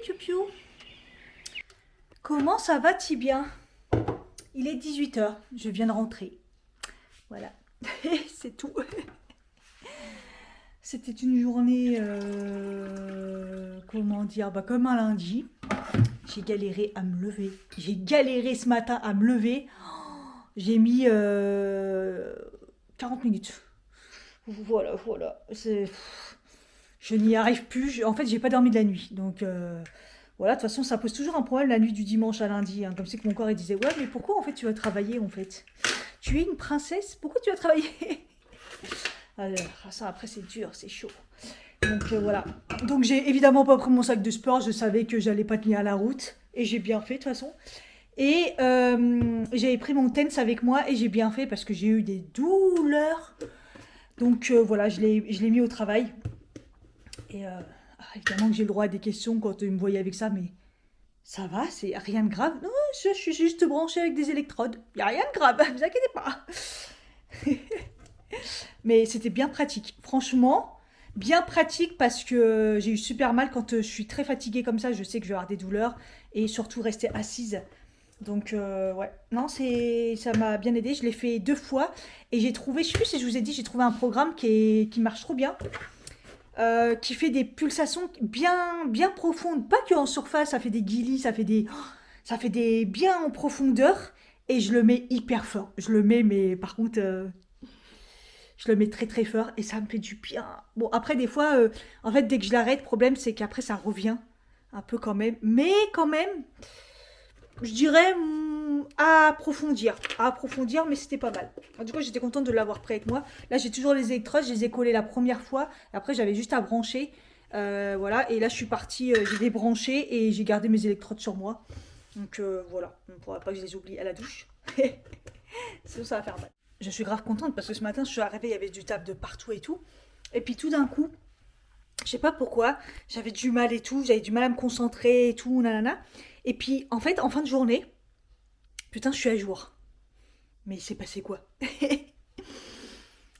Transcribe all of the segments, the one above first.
Piu Piu. Comment ça va, Tibien? Il est 18 h, je viens de rentrer. Voilà, c'est tout. C'était une journée, comment dire, comme un lundi. J'ai galéré à me lever. J'ai galéré ce matin à me lever. J'ai mis 40 minutes. Voilà. Je n'y arrive plus. En fait, j'ai pas dormi de la nuit. Donc, voilà, de toute façon, ça pose toujours un problème la nuit du dimanche à lundi. Hein. Comme c'est que mon corps il disait, ouais, mais pourquoi en fait tu vas travailler en fait? Tu es une princesse, pourquoi tu vas travailler? Alors, ça après c'est dur, c'est chaud. Donc voilà. Donc j'ai évidemment pas pris mon sac de sport, je savais que j'allais pas tenir la route. Et j'ai bien fait de toute façon. Et j'avais pris mon TENS avec moi et j'ai bien fait parce que j'ai eu des douleurs. Donc voilà, je l'ai mis au travail. Et évidemment que j'ai le droit à des questions quand ils me voyaient avec ça, mais ça va, c'est rien de grave. Non, je suis juste branchée avec des électrodes. Il n'y a rien de grave, ne vous inquiétez pas. Mais c'était bien pratique. Franchement, bien pratique parce que j'ai eu super mal quand je suis très fatiguée comme ça. Je sais que je vais avoir des douleurs et surtout rester assise. Donc, ouais, non, ça m'a bien aidé. Je l'ai fait 2 fois et j'ai trouvé, je sais plus si je vous ai dit, j'ai trouvé un programme qui marche trop bien. Qui fait des pulsations bien profondes. Pas que en surface, ça fait des guilis, ça fait des bien en profondeur. Et je le mets hyper fort. Je le mets, mais par contre, je le mets très très fort et ça me fait du bien. Bon, après, des fois, en fait, dès que je l'arrête, le problème, c'est qu'après, ça revient un peu quand même. Mais quand même, je dirais à approfondir, mais c'était pas mal. En tout cas, j'étais contente de l'avoir pris avec moi. Là, j'ai toujours les électrodes, je les ai collés la première fois. Après, j'avais juste à brancher. Voilà, et là, je suis partie, j'ai débranché et j'ai gardé mes électrodes sur moi. Donc voilà, on ne pourra pas que je les oublie à la douche. Sinon, ça va faire mal. Je suis grave contente parce que ce matin, je suis arrivée, il y avait du taf de partout et tout. Et puis tout d'un coup, je sais pas pourquoi, j'avais du mal et tout, j'avais du mal à me concentrer et tout, nanana. Et puis, en fait, en fin de journée, putain, je suis à jour. Mais il s'est passé quoi?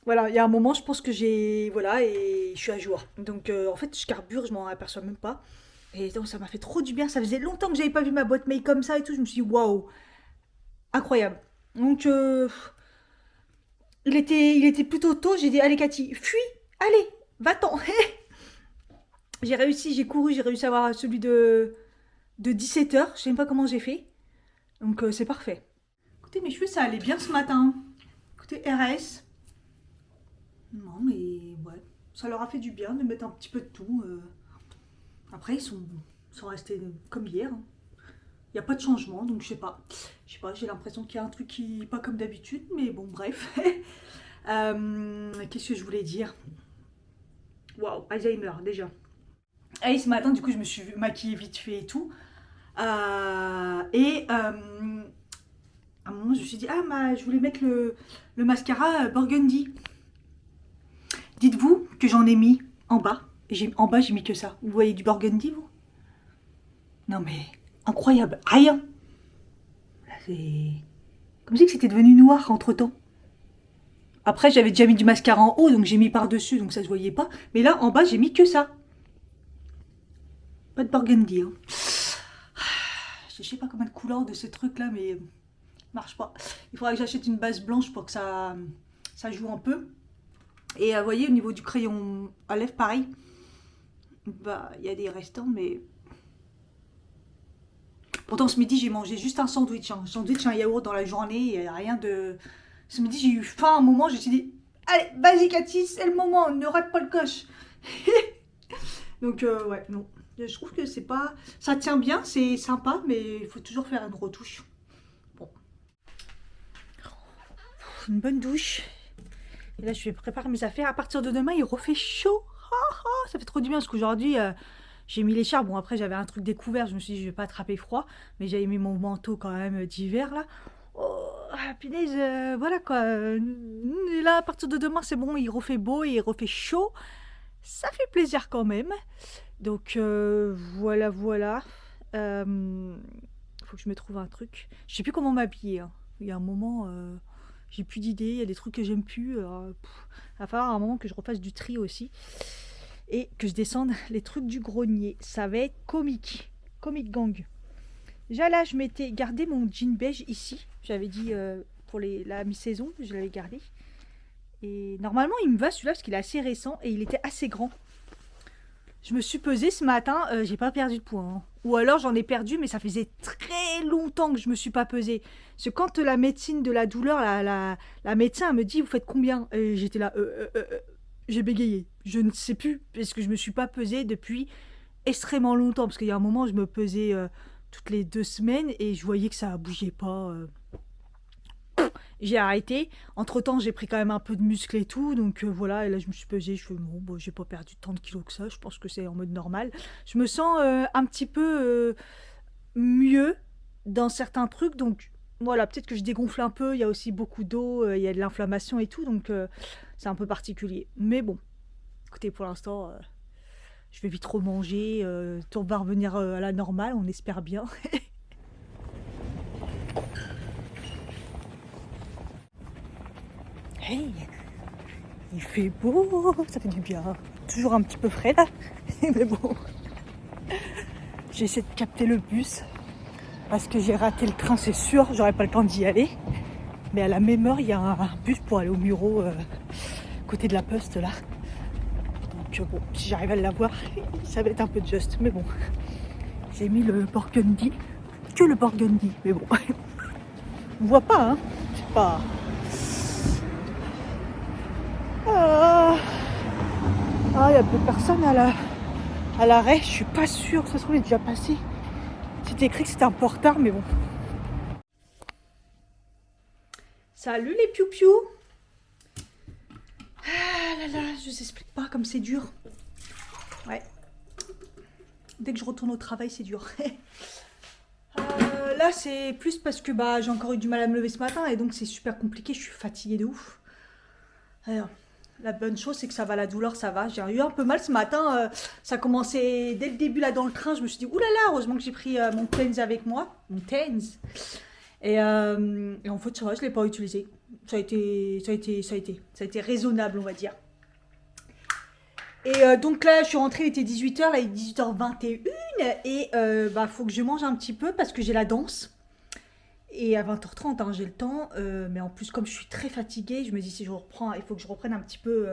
Voilà, il y a un moment, je pense que j'ai. Voilà, et je suis à jour. Donc, en fait, je carbure, je m'en aperçois même pas. Et donc, ça m'a fait trop du bien. Ça faisait longtemps que j'avais pas vu ma boîte mail comme ça et tout. Je me suis dit, waouh, incroyable. Donc, il était plutôt tôt. J'ai dit, allez, Cathy, fuis, allez, va-t'en. J'ai réussi, j'ai couru, j'ai réussi à avoir celui de 17 h. Je sais même pas comment j'ai fait. Donc, c'est parfait. Écoutez, mes cheveux, ça allait bien ce matin. Écoutez, RS. Non, mais ouais, ça leur a fait du bien de mettre un petit peu de tout. Après, ils sont restés comme hier. Il n'y a pas de changement, donc je sais pas. Je sais pas, j'ai l'impression qu'il y a un truc qui n'est pas comme d'habitude, mais bon, bref. Qu'est-ce que je voulais dire? Waouh, Alzheimer, déjà. Et ce matin, du coup, je me suis maquillée vite fait et tout. À un moment, je me suis dit, je voulais mettre le mascara Burgundy. Dites-vous que j'en ai mis en bas. En bas, j'ai mis que ça. Vous voyez du Burgundy, vous? Non, mais incroyable. Rien. Là, c'est comme si c'était devenu noir entre-temps. Après, j'avais déjà mis du mascara en haut, donc j'ai mis par-dessus, donc ça se voyait pas. Mais là, en bas, j'ai mis que ça. Pas de Burgundy. Hein. Je sais pas combien de couleurs de ce truc-là, mais marche pas. Il faudra que j'achète une base blanche pour que ça joue un peu. Et vous voyez, au niveau du crayon à lèvres, pareil. Bah, il y a des restants, mais... Pourtant, ce midi, j'ai mangé juste un sandwich. Un sandwich, un yaourt dans la journée. Il n'y a rien de... Ce midi, j'ai eu faim à un moment. Je me suis dit, allez, vas-y, Cathy, c'est le moment. Ne rate pas le coche. Donc, ouais, non. Je trouve que c'est pas... Ça tient bien, c'est sympa, mais il faut toujours faire une retouche. Bon. Une bonne douche. Et là, je vais préparer mes affaires. À partir de demain, il refait chaud. Ça fait trop du bien parce qu'aujourd'hui, j'ai mis l'écharpe. Bon, après, j'avais un truc découvert. Je me suis dit, je vais pas attraper froid. Mais j'avais mis mon manteau quand même d'hiver, là. Oh, punaise, voilà quoi. Et là, à partir de demain, c'est bon. Il refait beau et il refait chaud. Ça fait plaisir quand même. Donc, voilà. Faut que je me trouve un truc. Je sais plus comment m'habiller. Hein. Il y a un moment... j'ai plus d'idées, il y a des trucs que j'aime plus. Il va falloir un moment que je refasse du tri aussi. Et que je descende les trucs du grenier. Ça va être comique. Comic Gang. Déjà là, je m'étais gardé mon jean beige ici. J'avais dit pour la mi-saison, je l'avais gardé. Et normalement, il me va celui-là parce qu'il est assez récent et il était assez grand. Je me suis pesée ce matin, j'ai pas perdu de poids. Hein. Ou alors j'en ai perdu, mais ça faisait très longtemps que je me suis pas pesée. Parce que quand la médecine de la douleur, la médecin elle me dit, vous faites combien? Et j'étais là, j'ai bégayé. Je ne sais plus, parce que je me suis pas pesée depuis extrêmement longtemps. Parce qu'il y a un moment, je me pesais toutes les 2 semaines et je voyais que ça bougeait pas. J'ai arrêté. Entre-temps, j'ai pris quand même un peu de muscle et tout. Donc voilà, et là, je me suis pesée. Je fais, bon, j'ai pas perdu tant de kilos que ça. Je pense que c'est en mode normal. Je me sens un petit peu mieux dans certains trucs. Donc voilà, peut-être que je dégonfle un peu. Il y a aussi beaucoup d'eau. Il y a de l'inflammation et tout. Donc c'est un peu particulier. Mais bon, écoutez, pour l'instant, je vais vite remanger. Tout va revenir à la normale. On espère bien. Hey, il fait beau, ça fait du bien. Toujours un petit peu frais là, mais bon. J'essaie de capter le bus parce que j'ai raté le train, c'est sûr. J'aurais pas le temps d'y aller. Mais à la même heure, il y a un bus pour aller au Muro, côté de la poste là. Donc bon, si j'arrive à l'avoir, ça va être un peu juste. Mais bon, j'ai mis le burgundy, que le burgundy. Mais bon, on voit pas, hein. C'est pas. Ah, il y a peu de personnes à l'arrêt. Je suis pas sûre que ça se trouve, il est déjà passé. C'était écrit que c'était un peu en retard, mais bon. Salut les piou-piou. Ah là là, je vous explique pas comme c'est dur. Ouais. Dès que je retourne au travail, c'est dur. Là, c'est plus parce que j'ai encore eu du mal à me lever ce matin et donc c'est super compliqué. Je suis fatiguée de ouf. Alors, la bonne chose, c'est que ça va, la douleur, ça va. J'ai eu un peu mal ce matin. Ça commençait dès le début là dans le train. Je me suis dit, oulala, heureusement que j'ai pris mon Tens avec moi. Mon Tens. Et en fait, ça va, je ne l'ai pas utilisé. Ça a été raisonnable, on va dire. Et donc là, je suis rentrée, il était 18h, là il est 18h21. Et faut que je mange un petit peu parce que j'ai la danse. Et à 20h30, hein, j'ai le temps. Mais en plus, comme je suis très fatiguée, je me dis si je reprends, il faut que je reprenne un petit peu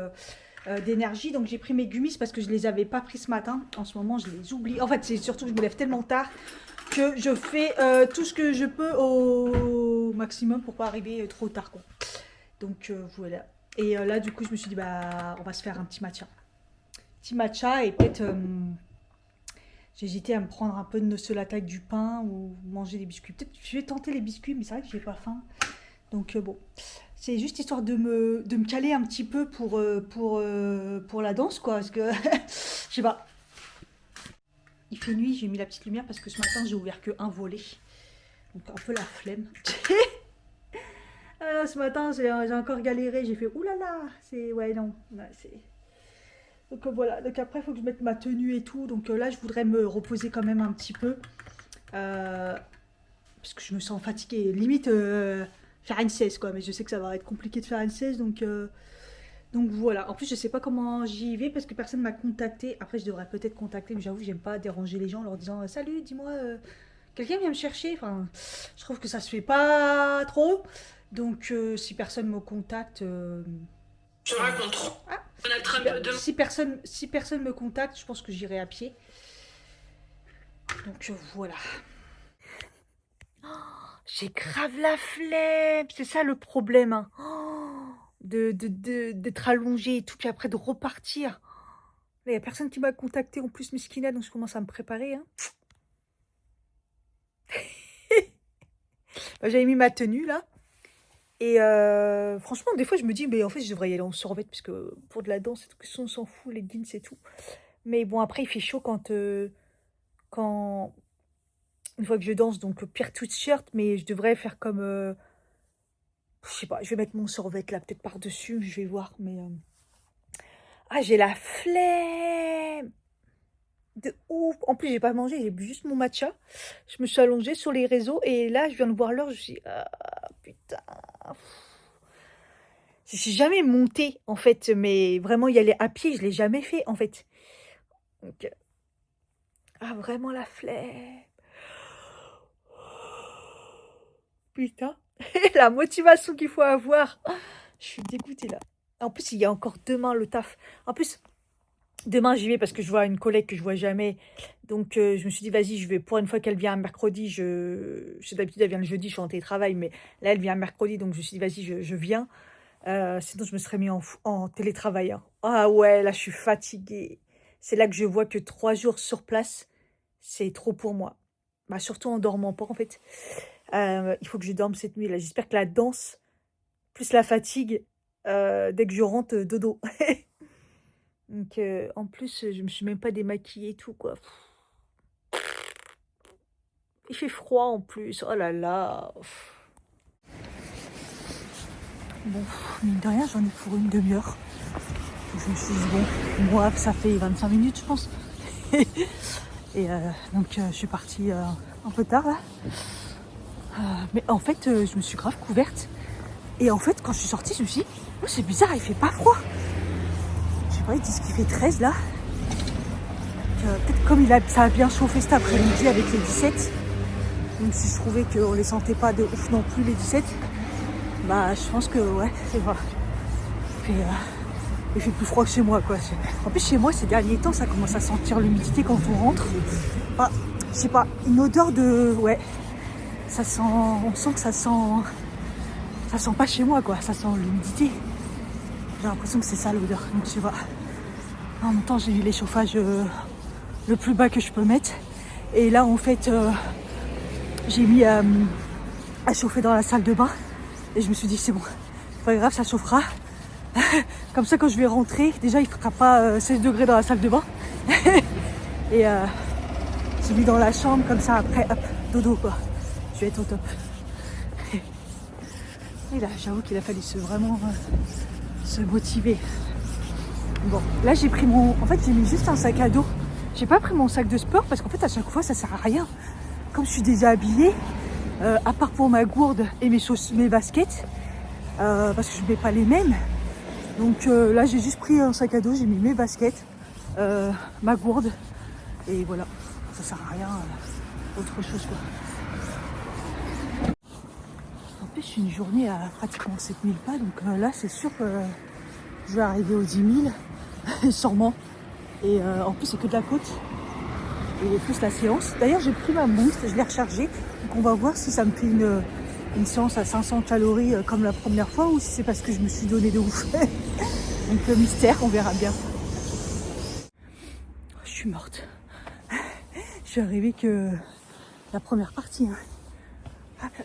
d'énergie. Donc j'ai pris mes gummies parce que je ne les avais pas pris ce matin. En ce moment, je les oublie. En fait, c'est surtout que je me lève tellement tard que je fais tout ce que je peux au maximum pour pas arriver trop tard, quoi. Donc voilà. Et là, du coup, je me suis dit, on va se faire un petit matcha. Petit matcha et peut-être j'hésitais à me prendre un peu de Nutella avec du pain ou manger des biscuits. Peut-être je vais tenter les biscuits, mais c'est vrai que j'ai pas faim. Donc bon, c'est juste histoire de me caler un petit peu pour la danse, quoi. Parce que je sais pas. Il fait nuit, j'ai mis la petite lumière parce que ce matin j'ai ouvert que un volet. Donc un peu la flemme. Alors, ce matin j'ai encore galéré, j'ai fait oulala, c'est ouais non, ouais, c'est. Donc voilà, donc après il faut que je mette ma tenue et tout. Donc là je voudrais me reposer quand même un petit peu. Parce que je me sens fatiguée. Limite faire une 16 quoi. Mais je sais que ça va être compliqué de faire une 16 donc voilà. En plus je sais pas comment j'y vais parce que personne m'a contacté. Après je devrais peut-être contacter, mais j'avoue j'aime pas déranger les gens en leur disant salut, dis-moi, quelqu'un vient me chercher. Enfin, je trouve que ça se fait pas trop. Donc si personne me contacte. Je raconte trop. Ah, Donald Trump de... si personne me contacte, je pense que j'irai à pied. Donc voilà. Oh, j'ai grave la flemme. C'est ça le problème. Hein. Oh, d'être allongé et tout, puis après de repartir. Il n'y a personne qui m'a contacté en plus, Miskina, donc je commence à me préparer. Hein. J'avais mis ma tenue là. Et franchement, des fois, je me dis, mais en fait, je devrais y aller en survêt, parce que pour de la danse, et tout, on s'en fout, les jeans, c'est tout. Mais bon, après, il fait chaud quand une fois que je danse, donc pire tout shirt, mais je devrais faire comme, je sais pas, je vais mettre mon survêt là, peut-être par-dessus, je vais voir, mais ah, j'ai la flemme de ouf. En plus, j'ai pas mangé, j'ai bu juste mon matcha. Je me suis allongée sur les réseaux et là, je viens de voir l'heure, je me suis dit, ah putain. Je suis jamais montée en fait, mais vraiment y aller à pied, je l'ai jamais fait en fait. Donc, Ah, vraiment la flemme. Putain, la motivation qu'il faut avoir. Je suis dégoûtée là. En plus, il y a encore demain le taf. En plus, demain j'y vais parce que je vois une collègue que je vois jamais. Donc je me suis dit, vas-y, je vais pour une fois qu'elle vient un mercredi. D'habitude, elle vient le jeudi, je suis en télétravail. Mais là, elle vient un mercredi. Donc je me suis dit, vas-y, je viens. Sinon, je me serais mis en télétravail, hein. Ah ouais, là, je suis fatiguée. C'est là que je vois que 3 jours sur place, c'est trop pour moi. Bah, surtout en dormant pas, en fait. Il faut que je dorme cette nuit, là. J'espère que la danse, plus la fatigue, dès que je rentre, dodo. Donc, en plus, je me suis même pas démaquillée et tout, quoi. Il fait froid, en plus. Oh là là. Bon, mine de rien, j'en ai pour une demi-heure. Je me suis dit, bon, moi, ça fait 25 minutes, je pense. Et donc, je suis partie un peu tard, là. Mais en fait, je me suis grave couverte. Et en fait, quand je suis sortie, je me suis dit, oh, c'est bizarre, il fait pas froid. Je sais pas, ils disent qu'il fait 13, là. Peut-être comme ça a bien chauffé cet après-midi avec les 17. Même si je trouvais qu'on les sentait pas de ouf non plus, les 17. Bah, je pense que, ouais, c'est vrai. Il fait plus froid que chez moi, quoi. En plus, chez moi, ces derniers temps, ça commence à sentir l'humidité quand on rentre. Ah, je sais pas, une odeur de... Ouais, ça sent... On sent que ça sent... Ça sent pas chez moi, quoi. Ça sent l'humidité. J'ai l'impression que c'est ça, l'odeur. Donc, je sais pas. En même temps, j'ai eu les chauffages le plus bas que je peux mettre. Et là, en fait, j'ai mis à chauffer dans la salle de bain. Et je me suis dit, c'est bon. Pas grave, ça chauffera. Comme ça, quand je vais rentrer, déjà, il ne fera pas 16 degrés dans la salle de bain. Et j'ai mis dans la chambre, comme ça, après, hop, dodo, quoi. Je vais être au top. Et là, j'avoue qu'il a fallu vraiment se motiver. Bon, là, j'ai pris En fait, j'ai mis juste un sac à dos. J'ai pas pris mon sac de sport parce qu'en fait, à chaque fois, ça sert à rien. Comme je suis déjà habillée, à part pour ma gourde et mes baskets, parce que je ne mets pas les mêmes. Donc là, j'ai juste pris un sac à dos, j'ai mis mes baskets, ma gourde, et voilà. Ça sert à rien, autre chose, quoi. En plus, c'est une journée à pratiquement 7000 pas, donc là, c'est sûr que je vais arriver aux 10 000, sûrement. Et en plus, c'est que de la côte. Et plus la séance. D'ailleurs, j'ai pris ma montre, je l'ai rechargée. Donc on va voir si ça me fait une séance à 500 calories comme la première fois ou si c'est parce que je me suis donné de ouf. Donc le mystère, on verra bien. Je suis morte. Je suis arrivée que la première partie. Hein.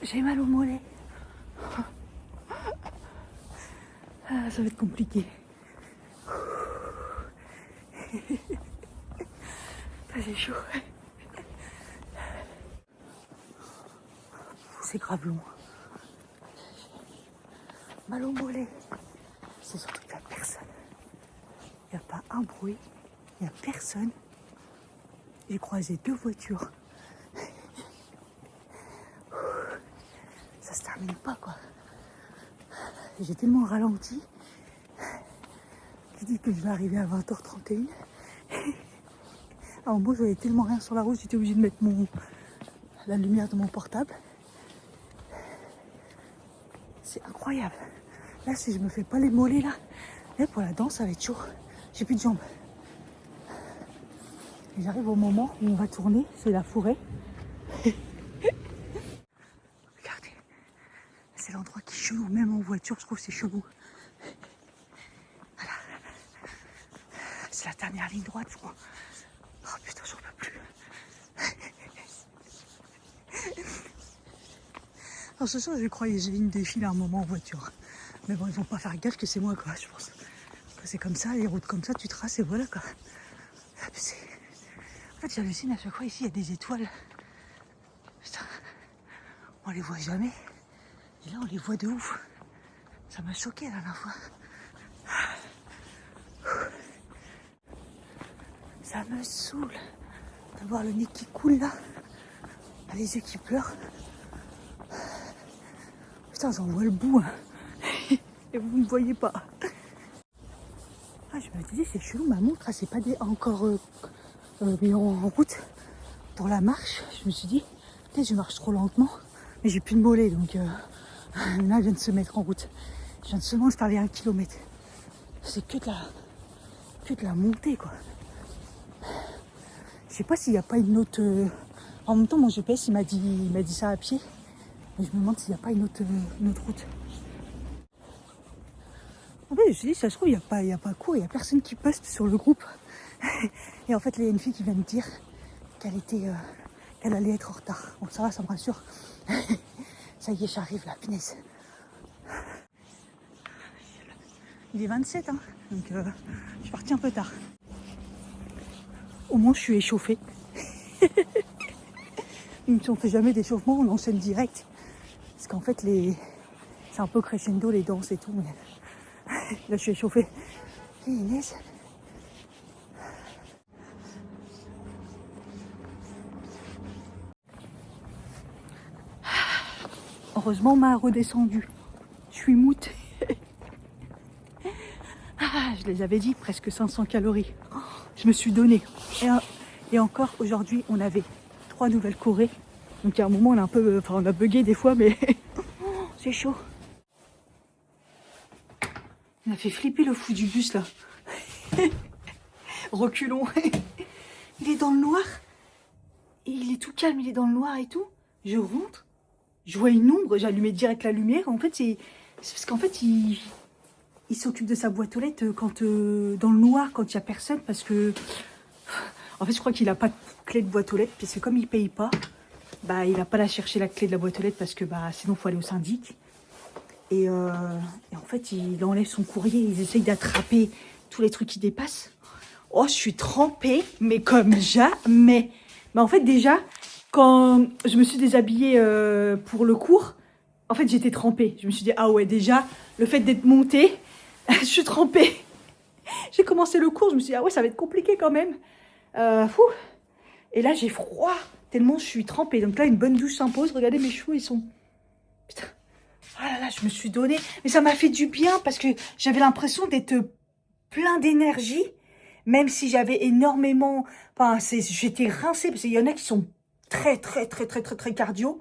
J'ai mal au mollet. Ah, ça va être compliqué. C'est chaud. C'est grave long. Mal au mollet. C'est surtout qu'il n'y a personne. Il n'y a pas un bruit. Il n'y a personne. J'ai croisé 2 voitures. Ça se termine pas, quoi. J'ai tellement ralenti. Je dis que je vais arriver à 20h31. Alors moi, j'avais tellement rien sur la route, j'étais obligée de mettre la lumière de mon portable. C'est incroyable. Là, si je me fais pas les mollets, là pour la danse, ça va être chaud. J'ai plus de jambes. Et j'arrive au moment où on va tourner, c'est la forêt. Regardez, c'est l'endroit qui est chelou, même en voiture, je trouve que c'est chelou. Voilà. C'est la dernière ligne droite, je crois. Oh putain, j'en peux plus. Alors ce soir, je croyais j'ai une défile à un moment en voiture. Mais bon, ils vont pas faire gaffe que c'est moi, quoi, je pense. Que c'est comme ça, les routes comme ça, tu traces et voilà, quoi. En fait, j'hallucine à chaque fois, ici, il y a des étoiles. Putain, on les voit jamais. Et là, on les voit de ouf. Ça m'a choqué la dernière fois. Ça me saoule d'avoir le nez qui coule, là. Les yeux qui pleurent. Putain, j'en vois le bout. Hein. Et vous ne voyez pas. Ah, je me disais, c'est chelou, ma montre, elle s'est pas encore mis en route. pour la marche, je me suis dit, peut-être je marche trop lentement, mais j'ai plus de mollets, donc là, je viens de se mettre en route. Je viens de seulement de faire les 1 km. C'est que de la montée, quoi. Je sais pas s'il n'y a pas une autre... En même temps, mon GPS, il m'a dit ça à pied. Et je me demande s'il n'y a pas une autre route. En fait, je me suis dit, ça se trouve, il n'y a pas cours, il n'y a personne qui poste sur le groupe. Et en fait, il y a une fille qui vient me dire qu'elle allait être en retard. Bon, ça va, ça me rassure. Ça y est, j'arrive là, punaise. Il est 27, hein, donc je suis partie un peu tard. Au moins, je suis échauffée. Même si on fait jamais d'échauffement, on enchaîne direct. Parce qu'en fait, c'est un peu crescendo, les danses et tout. Mais là, je suis échauffée. Et Inès. Heureusement, on m'a redescendu. Je suis moute. Je les avais dit, presque 500 calories. Je me suis donnée. Et encore, aujourd'hui, on avait 3 nouvelles Corées. Donc, il y a un moment, on a bugué des fois, mais c'est chaud. On a fait flipper le fou du bus, là. Reculons. Il est dans le noir. Et il est tout calme, il est dans le noir et tout. Je rentre. Je vois une ombre, j'allumais direct la lumière. En fait, c'est parce qu'en fait, il s'occupe de sa boîte aux lettres dans le noir, quand il n'y a personne. Parce que, en fait, je crois qu'il n'a pas de clé de boîte aux lettres. Parce que comme il ne paye pas, bah, il n'a pas à chercher la clé de la boîte aux lettres. Parce que sinon, il faut aller au syndic. Et en fait, il enlève son courrier. Ils essayent d'attraper tous les trucs qui dépassent. Oh, je suis trempée, mais comme jamais. Mais en fait, déjà... Quand je me suis déshabillée pour le cours, en fait, j'étais trempée. Je me suis dit, ah ouais, déjà, le fait d'être montée, je suis trempée. J'ai commencé le cours, je me suis dit, ah ouais, ça va être compliqué quand même. Fou. Et là, j'ai froid, tellement je suis trempée. Donc là, une bonne douche s'impose. Regardez, mes cheveux, ils sont... Putain. Oh là là, je me suis donnée. Mais ça m'a fait du bien parce que j'avais l'impression d'être plein d'énergie. Même si j'avais énormément... Enfin, j'étais rincée parce qu'il y en a qui sont... très cardio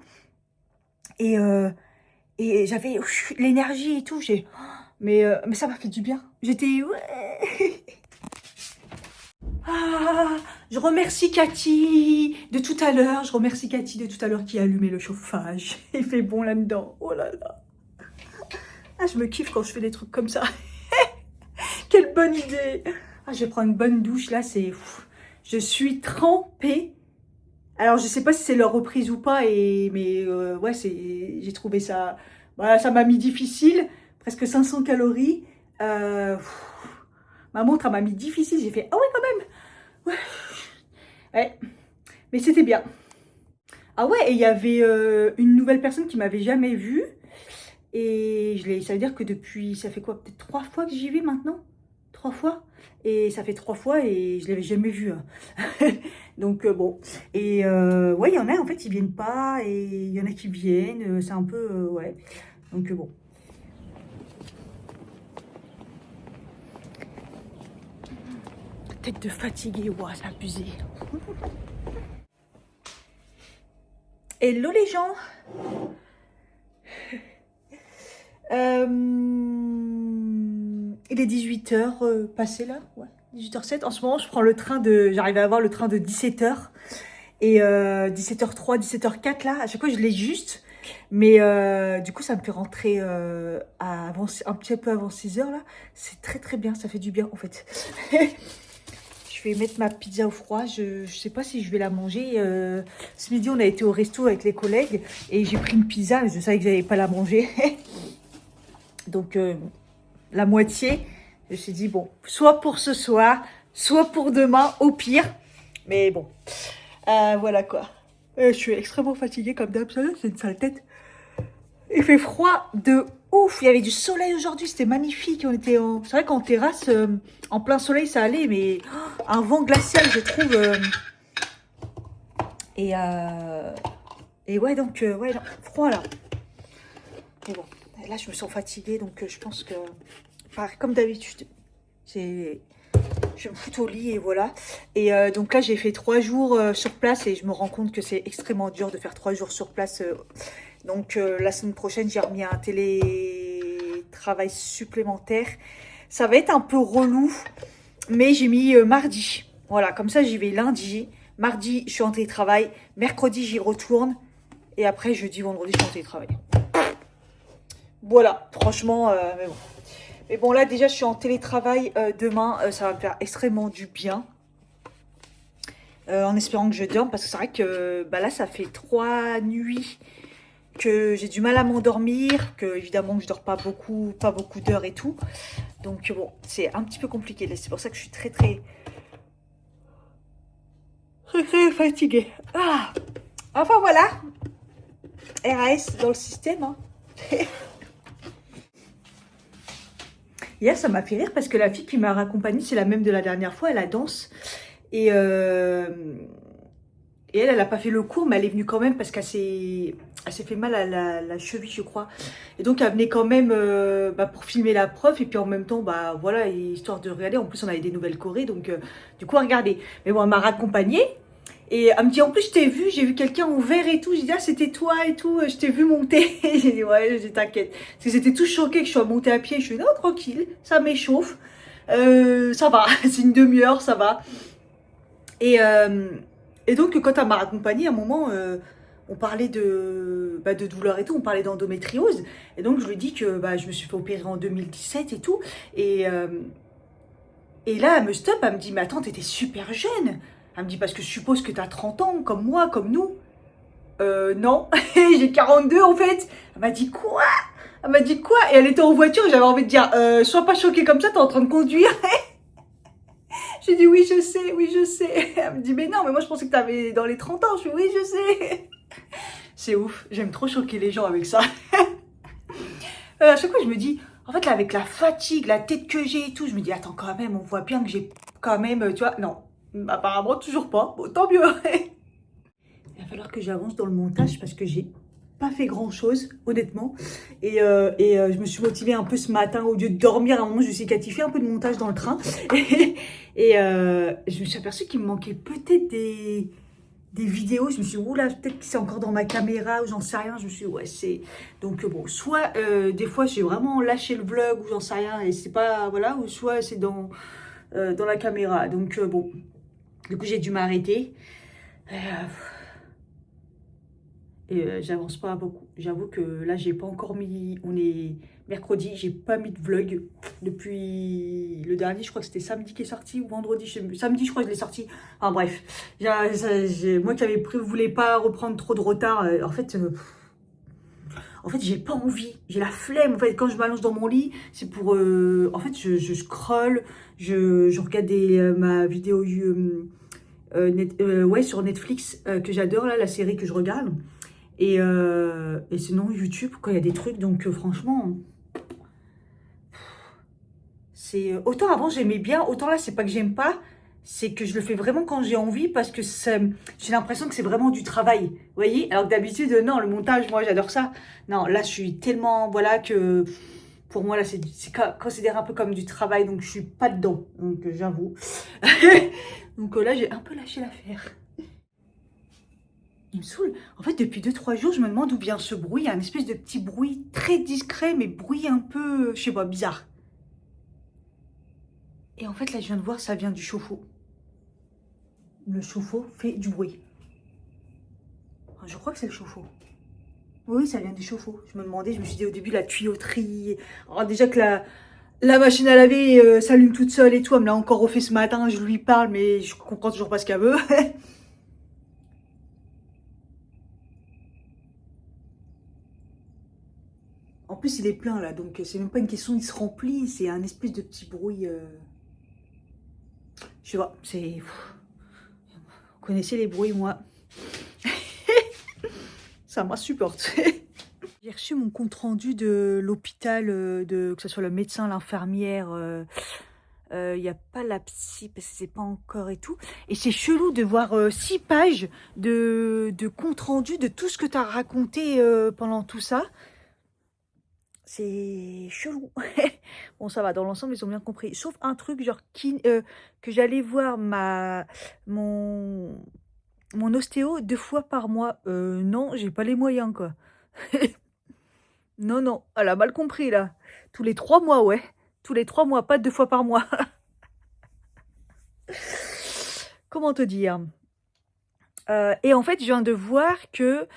et j'avais l'énergie et tout, mais ça m'a fait du bien, j'étais ouais. Je remercie Cathy de tout à l'heure, qui a allumé le chauffage. Il fait bon là-dedans, oh là là. Je me kiffe quand je fais des trucs comme ça. Quelle bonne idée. Je vais prendre une bonne douche là, je suis trempée. Alors, je sais pas si c'est leur reprise ou pas, mais ouais, j'ai trouvé ça... Voilà, ça m'a mis difficile, presque 500 calories. Ma montre, elle m'a mis difficile, j'ai fait, ah ouais, quand même. Ouais, mais c'était bien. Ah ouais, et il y avait une nouvelle personne qui m'avait jamais vue. Et ça veut dire que depuis, ça fait quoi, peut-être 3 fois que j'y vais maintenant? 3 fois. Et ça fait 3 fois et je l'avais jamais vu. Donc bon. Et ouais, il y en a en fait, ils viennent pas et il y en a qui viennent. C'est un peu ouais. Donc bon. Tête de fatigué, ouah, c'est abusé. Hello les gens. Il est 18h passé là, ouais, 18h07. En ce moment, j'arrive à avoir le train de 17h. Et 17h03, 17h04 là, à chaque fois je l'ai juste. Mais du coup, ça me fait rentrer un petit peu avant 6h là. C'est très bien, ça fait du bien en fait. Je vais mettre ma pizza au froid. Je sais pas si je vais la manger. Ce midi, on a été au resto avec les collègues. Et j'ai pris une pizza, mais je savais que j'allais pas la manger. Donc, la moitié, je me suis dit, bon, soit pour ce soir, soit pour demain, au pire. Mais bon, voilà quoi. Je suis extrêmement fatiguée comme d'hab, c'est une sale tête. Il fait froid de ouf. Il y avait du soleil aujourd'hui, c'était magnifique. C'est vrai qu'en terrasse, en plein soleil, ça allait, mais un vent glacial, je trouve. Et ouais, donc, ouais, non, froid là. Mais bon. Là, je me sens fatiguée, donc je pense que, comme d'habitude, Je vais me foutre au lit et voilà. Et donc là, j'ai fait 3 jours sur place et je me rends compte que c'est extrêmement dur de faire 3 jours sur place. Donc la semaine prochaine, j'ai remis un télétravail supplémentaire. Ça va être un peu relou, mais j'ai mis mardi. Voilà, comme ça, j'y vais lundi. Mardi, je suis en télétravail. Mercredi, j'y retourne. Et après, jeudi, vendredi, je suis en télétravail. Voilà, franchement, mais bon. Mais bon, là, déjà, je suis en télétravail demain. Ça va me faire extrêmement du bien. En espérant que je dorme. Parce que c'est vrai que bah, là, ça fait 3 nuits que j'ai du mal à m'endormir. Que, évidemment, que je dors pas beaucoup d'heures et tout. Donc, bon, c'est un petit peu compliqué. C'est pour ça que je suis très fatiguée. Ah. Enfin, voilà. RAS dans le système. Hein. Hier, ça m'a fait rire parce que la fille qui m'a raccompagnée, c'est la même de la dernière fois, elle a danse. Et elle n'a pas fait le cours, mais elle est venue quand même parce elle s'est fait mal à la cheville, je crois. Et donc, elle venait quand même bah, pour filmer la prof. Et puis, en même temps, bah voilà, histoire de regarder. En plus, on avait des nouvelles chorés, donc du coup, à regarder. Mais bon, elle m'a raccompagnée. Et elle me dit, en plus, je t'ai vu, j'ai vu quelqu'un en vert et tout. J'ai dit, ah, c'était toi et tout, je t'ai vu monter. J'ai dit, ouais, j'ai dit, t'inquiète. Parce qu'ils étaient tous choqués que je sois montée à pied. Je suis, non, tranquille, ça m'échauffe. Ça va, c'est une demi-heure, ça va. Et donc, quand elle m'a raccompagnée, à un moment, on parlait de douleur et tout, on parlait d'endométriose. Et donc, je lui ai dit que bah, je me suis fait opérer en 2017 et tout. Et là, elle me stoppe, elle me dit, mais attends, t'étais super jeune. Elle me dit, parce que je suppose que t'as 30 ans, comme moi, comme nous. Non, j'ai 42 en fait. Elle m'a dit quoi? Elle m'a dit quoi? Et elle était en voiture, j'avais envie de dire, sois pas choquée comme ça, t'es en train de conduire. J'ai dit, oui, je sais, oui, je sais. Elle me dit, mais non, mais moi je pensais que t'avais dans les 30 ans. Je suis, oui, je sais. C'est ouf, j'aime trop choquer les gens avec ça. À chaque fois, je me dis, en fait, là, avec la fatigue, la tête que j'ai et tout, je me dis, attends, quand même, on voit bien que j'ai quand même, tu vois, non, apparemment, toujours pas. Bon, tant mieux. Il va falloir que j'avance dans le montage parce que j'ai pas fait grand chose, honnêtement. Et je me suis motivée un peu ce matin. Au lieu de dormir, à un moment, je me suis fait un peu de montage dans le train. Et je me suis aperçue qu'il me manquait peut-être des vidéos. Je me suis dit, oula, peut-être que c'est encore dans ma caméra ou j'en sais rien. Je me suis dit, ouais, c'est. Donc, bon, soit des fois, j'ai vraiment lâché le vlog ou j'en sais rien et c'est pas. Voilà, ou soit c'est dans la caméra. Donc, bon, du coup, j'ai dû m'arrêter. Et j'avance pas beaucoup. J'avoue que là, j'ai pas encore mis. On est mercredi, j'ai pas mis de vlog depuis le dernier. Je crois que c'était samedi qui est sorti ou vendredi. Samedi, je crois que je l'ai sorti. Enfin bref, moi qui voulais pas reprendre trop de retard. En fait, j'ai pas envie. J'ai la flemme. En fait, quand je m'allonge dans mon lit, c'est pour. En fait, je scrolle. Je regarde ma vidéo ouais, sur Netflix que j'adore, là, la série que je regarde. Et sinon, YouTube, quand il y a des trucs, donc franchement, c'est autant avant j'aimais bien, autant là, c'est pas que j'aime pas, c'est que je le fais vraiment quand j'ai envie parce que j'ai l'impression que c'est vraiment du travail, vous voyez? Alors que d'habitude, non, le montage, moi, j'adore ça. Non, là, je suis tellement, voilà, que pour moi, là, c'est considéré un peu comme du travail, donc je suis pas dedans, donc j'avoue. Donc là, j'ai un peu lâché l'affaire. Il me saoule. En fait, depuis 2-3 jours, je me demande d'où vient ce bruit. Il y a une espèce de petit bruit très discret, mais bruit un peu, je sais pas, bizarre. Et en fait, là, je viens de voir, ça vient du chauffe-eau. Le chauffe-eau fait du bruit. Enfin, je crois que c'est le chauffe-eau. Oui, ça vient du chauffe-eau. Je me demandais, je me suis dit au début, la tuyauterie. Alors, déjà que la machine à laver s'allume toute seule et tout. Elle me l'a encore refait ce matin. Je lui parle, mais je comprends toujours pas ce qu'elle veut. En plus, il est plein là, donc c'est même pas une question, il se remplit, c'est un espèce de petit bruit. Je sais pas, c'est. Vous connaissez les bruits, moi. Ça m'insupporte. J'ai reçu mon compte rendu de l'hôpital, que ce soit le médecin, l'infirmière. Il n'y a pas la psy parce que c'est pas encore et tout. Et c'est chelou de voir 6 pages de compte rendu de tout ce que tu as raconté pendant tout ça. C'est chelou. Bon, ça va, dans l'ensemble, ils ont bien compris. Sauf un truc, genre, que j'allais voir mon, mon ostéo 2 fois par mois. Non, j'ai pas les moyens, quoi. Non, non, elle a mal compris, là. Tous les 3 mois, ouais. Tous les 3 mois, pas 2 fois par mois. Comment te dire? Et en fait, je viens de voir que,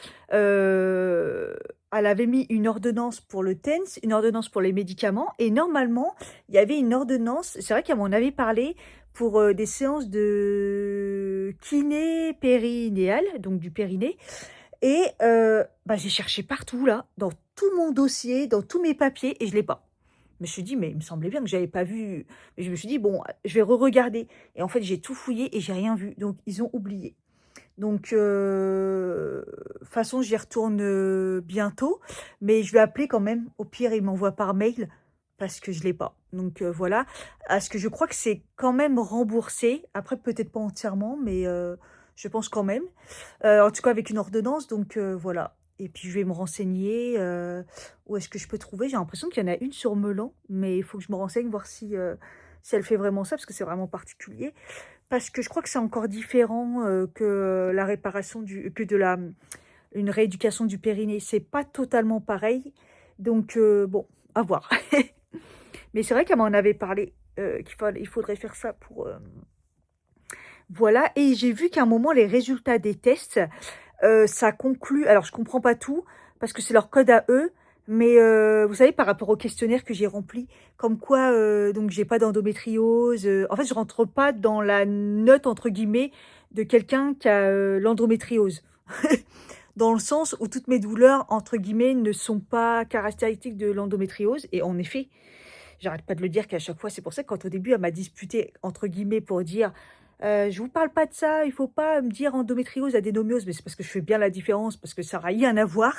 elle avait mis une ordonnance pour le TENS, une ordonnance pour les médicaments et normalement, il y avait une ordonnance, c'est vrai qu'elle m'en avait parlé, pour, des séances de kiné périnéale, donc du périnée et bah, j'ai cherché partout là, dans tout mon dossier, dans tous mes papiers et je l'ai pas. Je me suis dit: «Mais il me semblait bien que j'avais pas vu», mais je me suis dit: «Bon, je vais re-regarder» et en fait, j'ai tout fouillé et j'ai rien vu, donc ils ont oublié. Donc, façon, j'y retourne, bientôt, mais je vais appeler quand même. Au pire, il m'envoie par mail parce que je l'ai pas. Donc, voilà. À ce que je crois que c'est quand même remboursé. Après, peut-être pas entièrement, mais, je pense quand même. En tout cas, avec une ordonnance, donc, voilà. Et puis, je vais me renseigner. Où est-ce que je peux trouver? J'ai l'impression qu'il y en a une sur Melan, mais il faut que je me renseigne, voir si elle fait vraiment ça, parce que c'est vraiment particulier. Parce que je crois que c'est encore différent, que la réparation que une rééducation du périnée. C'est pas totalement pareil. Donc, bon, à voir. Mais c'est vrai qu'elle m'en avait parlé, il faudrait faire ça pour, voilà. Et j'ai vu qu'à un moment, les résultats des tests, ça conclut, alors je comprends pas tout, parce que c'est leur code à eux, mais vous savez, par rapport au questionnaire que j'ai rempli, comme quoi, donc j'ai pas d'endométriose, en fait, je rentre pas dans la «note» entre guillemets de quelqu'un qui a, l'endométriose. Dans le sens où toutes mes douleurs, entre guillemets, ne sont pas caractéristiques de l'endométriose et en effet, j'arrête pas de le dire qu'à chaque fois, c'est pour ça que quand au début elle m'a disputé entre guillemets pour dire: «Je vous parle pas de ça, il faut pas me dire endométriose, adénomiose», mais c'est parce que je fais bien la différence, parce que ça a rien à voir.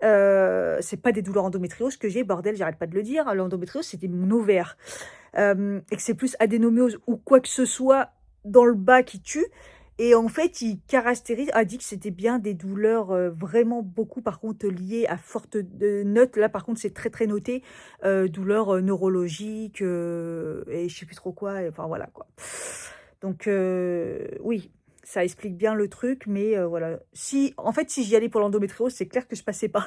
C'est pas des douleurs endométriose que j'ai, bordel, j'arrête pas de le dire. L'endométriose, c'était mon ovaire. Et que c'est plus adénomiose ou quoi que ce soit dans le bas qui tue. Et en fait, il caractérise, a dit que c'était bien des douleurs vraiment beaucoup, par contre, liées à forte note. Là, par contre, c'est très, très noté. Douleurs neurologiques et je sais plus trop quoi. Enfin, voilà, quoi. Donc, oui, ça explique bien le truc, mais voilà. En fait, si j'y allais pour l'endométriose, c'est clair que je passais pas.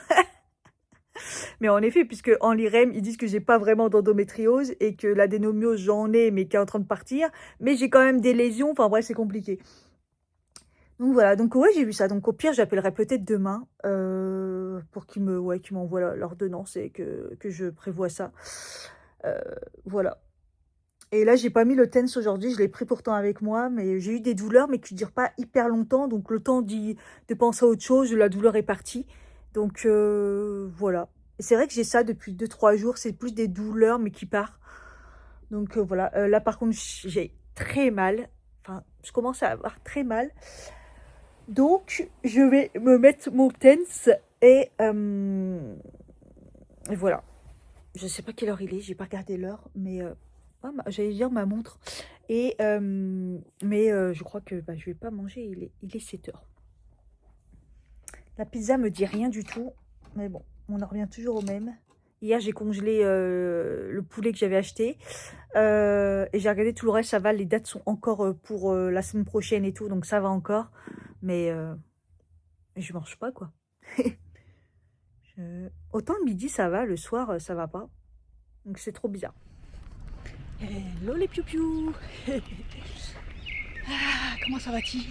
Mais en effet, puisque en l'IREM, ils disent que j'ai pas vraiment d'endométriose et que l'adénomiose, j'en ai, mais qui est en train de partir. Mais j'ai quand même des lésions. Enfin, bref, c'est compliqué. Donc voilà, donc ouais, j'ai vu ça. Donc au pire, j'appellerai peut-être demain pour qu'ils m'envoient l'ordonnance et que je prévoie ça. Euh, voilà. Et là, j'ai pas mis le TENS aujourd'hui, je l'ai pris pourtant avec moi, mais j'ai eu des douleurs, mais qui ne durent pas hyper longtemps. Donc le temps de penser à autre chose, la douleur est partie. Donc voilà. Et c'est vrai que j'ai ça depuis 2 3 jours, c'est plus des douleurs, mais qui partent. Donc voilà. Là, par contre, j'ai très mal. Enfin, je commence à avoir très mal. Donc, je vais me mettre mon TENS et voilà. Je sais pas quelle heure il est, j'ai pas regardé l'heure, mais j'allais dire ma montre. Mais je crois que je vais pas manger, il est 7 heures. La pizza me dit rien du tout, mais bon, on en revient toujours au même. Hier, j'ai congelé le poulet que j'avais acheté et j'ai regardé tout le reste, ça va, les dates sont encore pour la semaine prochaine et tout, donc ça va encore. Mais je mange pas, quoi. Autant le midi, ça va, le soir, ça va pas. Donc c'est trop bizarre. Hello les piou-piou. Comment ça va-t-il?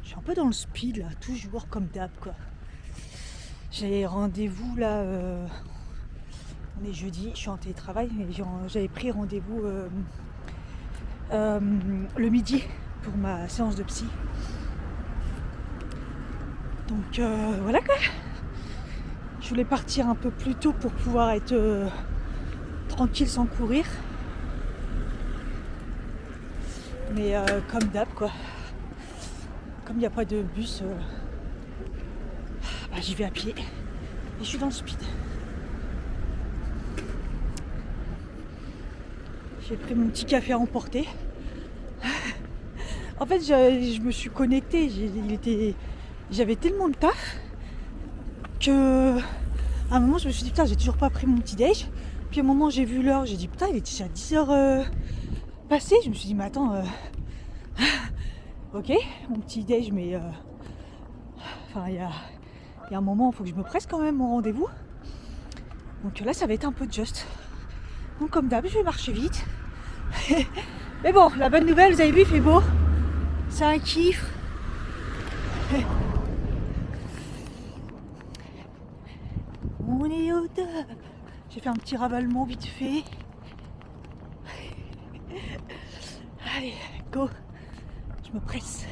Je suis un peu dans le speed, là, toujours comme d'hab, quoi. J'ai rendez-vous, là, on est jeudi, je suis en télétravail, mais j'avais pris rendez-vous le midi pour ma séance de psy. Donc voilà quoi. Je voulais partir un peu plus tôt pour pouvoir être tranquille sans courir. Mais comme d'hab quoi. Comme il n'y a pas de bus, j'y vais à pied. Et je suis dans le speed. J'ai pris mon petit café à emporter. En fait, je me suis connectée. J'avais tellement de taf que À un moment, je me suis dit, putain, j'ai toujours pas pris mon petit déj. Puis à un moment, j'ai vu l'heure, j'ai dit, putain, il est déjà 10h passé. Je me suis dit, mais attends, ok, mon petit déj, mais enfin, il y a un moment, il faut que je me presse quand même au rendez-vous. Donc là, ça va être un peu juste. Donc comme d'hab, je vais marcher vite. Mais bon, la bonne nouvelle, vous avez vu, il fait beau. C'est un kiff. On est au top. J'ai fait un petit ravalement vite fait. Allez, go. Je me presse.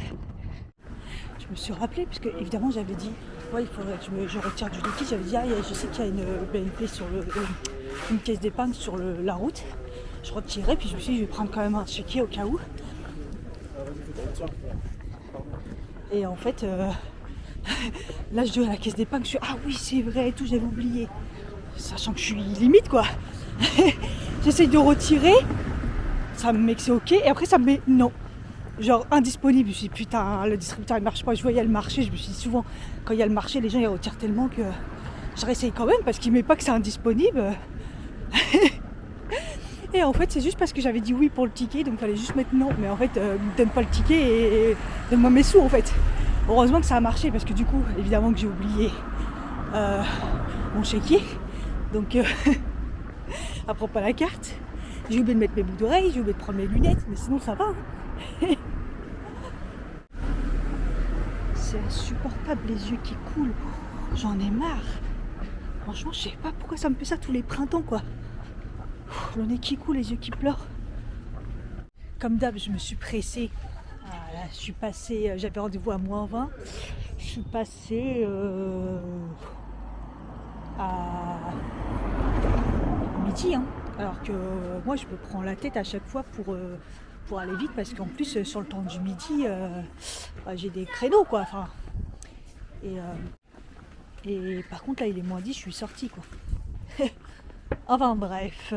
Je me suis rappelé, puisque évidemment j'avais dit, ouais, il faudrait que je retire du liquide. J'avais dit, ah, je sais qu'il y a une BNP sur une caisse d'épargne sur la route. Je retirais, puis je me suis dit, je vais prendre quand même un chéquier au cas où. Et en fait, là je dis à la caisse d'épargne, je suis, ah oui, c'est vrai, et tout, j'avais oublié. Sachant que je suis limite, quoi. J'essaye de retirer, ça me met que c'est ok, et après ça me met non. Genre indisponible. Je me suis dit, putain, le distributeur il marche pas. Je voyais le marché, je me suis dit souvent, quand il y a le marché, les gens ils retirent tellement que je réessaye quand même parce qu'il met pas que c'est indisponible. Et en fait, c'est juste parce que j'avais dit oui pour le ticket, donc il fallait juste mettre non. Mais en fait, me donne pas le ticket et donne-moi mes sous en fait. Heureusement que ça a marché parce que du coup, évidemment que j'ai oublié mon chéquier. Donc, elle prend pas la carte. J'ai oublié de mettre mes boucles d'oreilles, j'ai oublié de prendre mes lunettes, mais sinon ça va. Hein. C'est insupportable, les yeux qui coulent. J'en ai marre. Franchement, je sais pas pourquoi ça me fait ça tous les printemps, quoi. Le nez qui coule, les yeux qui pleurent. Comme d'hab, je me suis pressée. Voilà, je suis passée, j'avais rendez-vous à -20. Je suis passée à midi. Hein. Alors que moi, je me prends la tête à chaque fois pour aller vite parce qu'en plus, sur le temps du midi, j'ai des créneaux, quoi. Enfin, et par contre, là, il est -10, je suis sortie, quoi. Enfin, bref.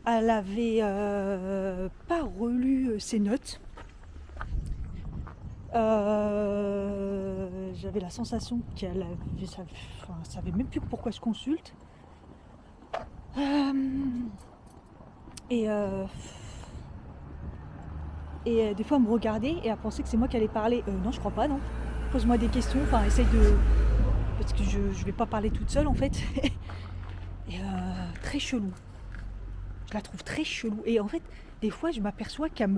Elle avait pas relu ses notes. J'avais la sensation qu'elle avait, savait même plus pourquoi je consulte. Et des fois elle me regardait et elle pensait que c'est moi qui allais parler. Non, je crois pas, non. Pose-moi des questions, enfin essaye de... Parce que je vais pas parler toute seule en fait. Et très chelou. Je la trouve très chelou. Et en fait, des fois, je m'aperçois qu'elle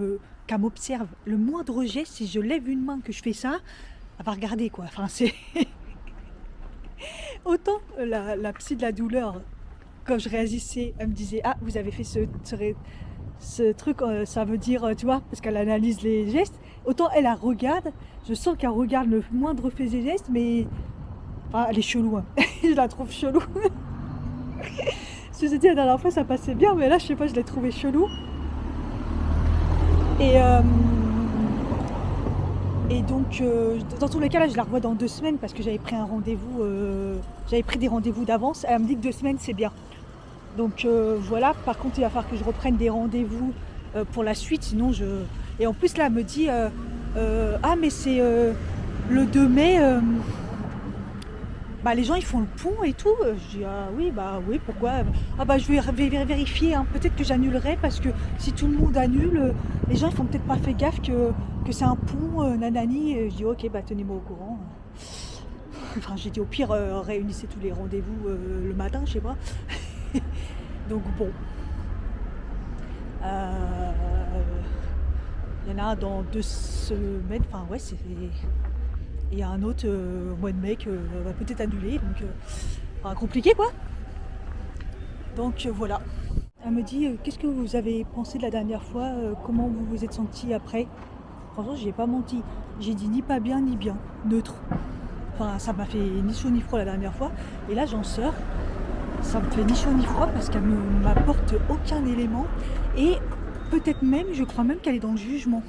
m'observe. Le moindre geste, si je lève une main que je fais ça, elle va regarder, quoi. Enfin, c'est... Autant la psy de la douleur, quand je réagissais, elle me disait, ah, vous avez fait ce truc, ça veut dire, tu vois, parce qu'elle analyse les gestes. Autant elle regarde, je sens qu'elle regarde le moindre fait des gestes, mais... Enfin, elle est chelou, hein. Je la trouve chelou. Je me suis dit la dernière fois ça passait bien, mais là je sais pas, je l'ai trouvé chelou. Et donc dans tous les cas là je la revois dans 2 semaines parce que j'avais pris un rendez-vous, j'avais pris des rendez-vous d'avance. Elle me dit que 2 semaines c'est bien. Donc voilà, par contre il va falloir que je reprenne des rendez-vous pour la suite, sinon je... Et en plus là elle me dit ah mais c'est le 2 mai... Bah, les gens ils font le pont et tout. Je dis ah oui, bah oui, pourquoi? Ah bah je vais vérifier, hein. Peut-être que j'annulerai parce que si tout le monde annule, les gens ils font peut-être pas fait gaffe que c'est un pont, nanani. Et je dis ok, bah tenez-moi au courant. Enfin j'ai dit au pire réunissez tous les rendez-vous le matin, je sais pas. Donc bon. Il y en a un dans 2 semaines, enfin ouais c'est... Et il y a un autre au mois de mai que va peut-être annuler, donc compliqué quoi. Donc voilà. Elle me dit qu'est-ce que vous avez pensé de la dernière fois, comment vous vous êtes senti après. Franchement j'y ai pas menti, j'ai dit ni pas bien ni bien, neutre. Enfin ça m'a fait ni chaud ni froid la dernière fois, et là j'en sors, ça me fait ni chaud ni froid parce qu'elle ne m'apporte aucun élément, et peut-être même, je crois même qu'elle est dans le jugement.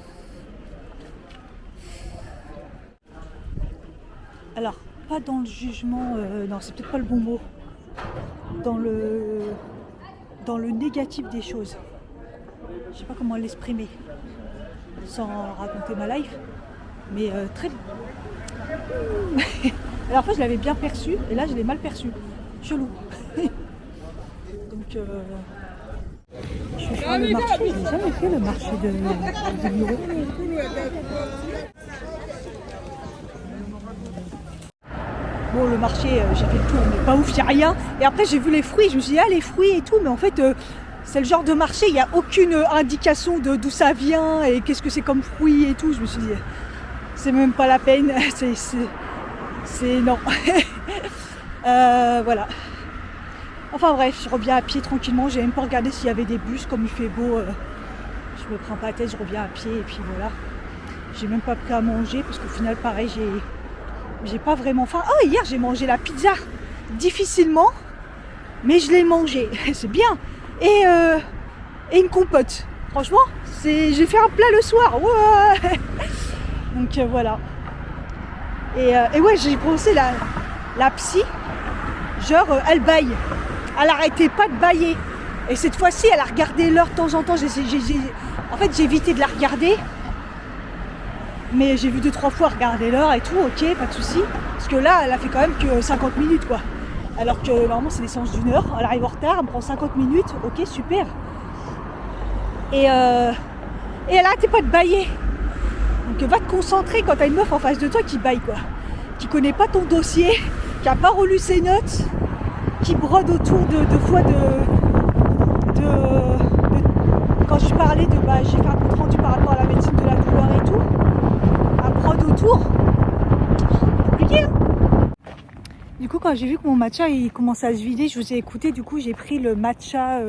Alors, pas dans le jugement, non, c'est peut-être pas le bon mot. Dans le négatif des choses. Je sais pas comment l'exprimer, sans raconter ma life. Mais très... Alors en fait, je l'avais bien perçu, et là, je l'ai mal perçu. Chelou. Donc, je suis sur le marché. Je n'ai jamais fait le marché de Miro. Bon, le marché, j'ai fait le tour, mais pas ouf, il n'y a rien. Et après, j'ai vu les fruits, je me suis dit, ah, les fruits et tout, mais en fait, c'est le genre de marché, il n'y a aucune indication de d'où ça vient et qu'est-ce que c'est comme fruits et tout. Je me suis dit, c'est même pas la peine, c'est non. Voilà. Enfin bref, je reviens à pied tranquillement, j'ai même pas regardé s'il y avait des bus, comme il fait beau, je me prends pas la tête, je reviens à pied et puis voilà. J'ai même pas pris à manger parce qu'au final, pareil, j'ai pas vraiment faim. Oh, hier j'ai mangé la pizza difficilement, mais je l'ai mangée, c'est bien. Et une compote. Franchement, j'ai fait un plat le soir. Ouais. Donc voilà. Et ouais, j'ai pensé la psy, genre elle baille. Elle arrêtait pas de bailler. Et cette fois-ci, elle a regardé l'heure de temps en temps. En fait, j'ai évité de la regarder. Mais j'ai vu 2-3 fois regarder l'heure et tout, ok, pas de souci. Parce que là, elle a fait quand même que 50 minutes, quoi. Alors que normalement, c'est des séances d'1 heure. Elle arrive en retard, elle me prend 50 minutes, ok, super. Et elle arrêtait pas de bailler. Donc va te concentrer quand t'as une meuf en face de toi qui baille, quoi. Qui connaît pas ton dossier, qui a pas relu ses notes, qui brode autour de fois quand je parlais de j'ai fait un compte rendu par rapport à la médecine de la douleur et tout. Autour. Compliqué, hein. Du coup, quand j'ai vu que mon matcha il commençait à se vider, je vous ai écouté. Du coup, j'ai pris le matcha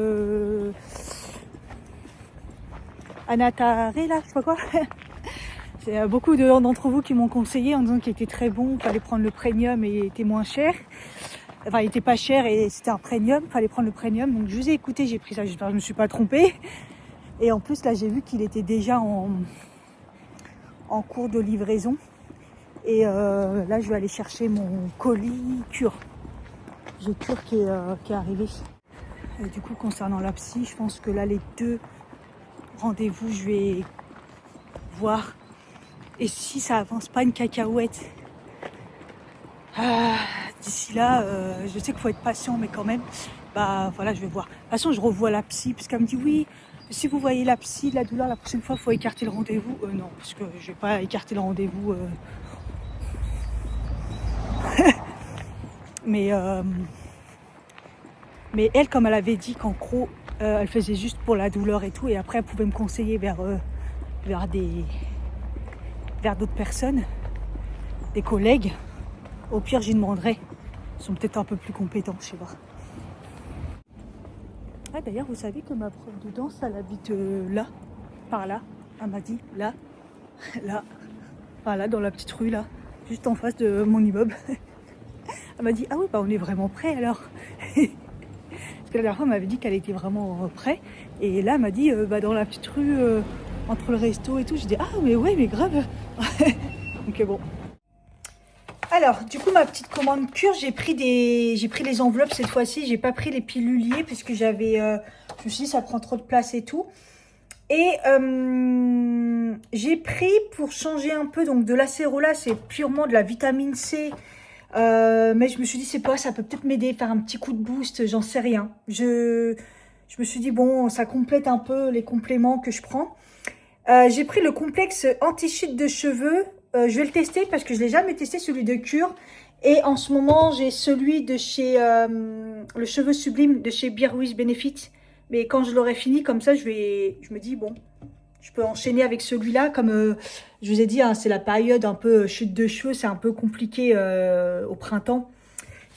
Anatare, là, je sais pas quoi. C'est beaucoup d'entre vous qui m'ont conseillé en disant qu'il était très bon. Il fallait prendre le premium et il était moins cher. Enfin, il était pas cher et c'était un premium. Il fallait prendre le premium. Donc, je vous ai écouté, j'ai pris ça. J'espère que je me suis pas trompée. Et en plus, là, j'ai vu qu'il était déjà en cours de livraison. Et là, je vais aller chercher mon colis Cure. J'ai Cure qui est arrivé. Et du coup, concernant la psy, je pense que là, les 2 rendez-vous, je vais voir. Et si ça avance pas une cacahuète, d'ici là, je sais qu'il faut être patient, mais quand même, bah voilà, je vais voir. De toute façon, je revois la psy, parce qu'elle me dit oui. Si vous voyez la psy de la douleur, la prochaine fois, il faut écarter le rendez-vous. Non, parce que je vais pas écarter le rendez-vous. Mais elle, comme elle avait dit qu'en gros, elle faisait juste pour la douleur et tout, et après elle pouvait me conseiller vers d'autres personnes, des collègues. Au pire, j'y demanderai. Ils sont peut-être un peu plus compétents, je sais pas. Ah, d'ailleurs, vous savez que ma prof de danse, elle habite là, par là. Elle m'a dit là, là, enfin là, dans la petite rue là, juste en face de mon immeuble. Elle m'a dit, ah oui, bah on est vraiment près alors. Parce que la dernière fois, elle m'avait dit qu'elle était vraiment près. Et là, elle m'a dit, bah dans la petite rue, entre le resto et tout. J'ai dit, ah mais ouais, mais grave. Donc bon. Alors, du coup, ma petite commande Cure, j'ai pris les enveloppes cette fois-ci. J'ai pas pris les piluliers parce que je me suis dit, ça prend trop de place et tout. Et j'ai pris pour changer un peu, donc de l'acérola, c'est purement de la vitamine C. Mais je me suis dit, c'est pas, ça peut peut-être m'aider, faire un petit coup de boost, j'en sais rien. Je me suis dit, bon, ça complète un peu les compléments que je prends. J'ai pris le complexe anti-chute de cheveux. Je vais le tester parce que je ne l'ai jamais testé, celui de Cure. Et en ce moment, j'ai celui de chez le cheveu sublime de chez Bear With Benefit. Mais quand je l'aurai fini, comme ça, je me dis, bon, je peux enchaîner avec celui-là. Comme je vous ai dit, hein, c'est la période un peu chute de cheveux, c'est un peu compliqué au printemps.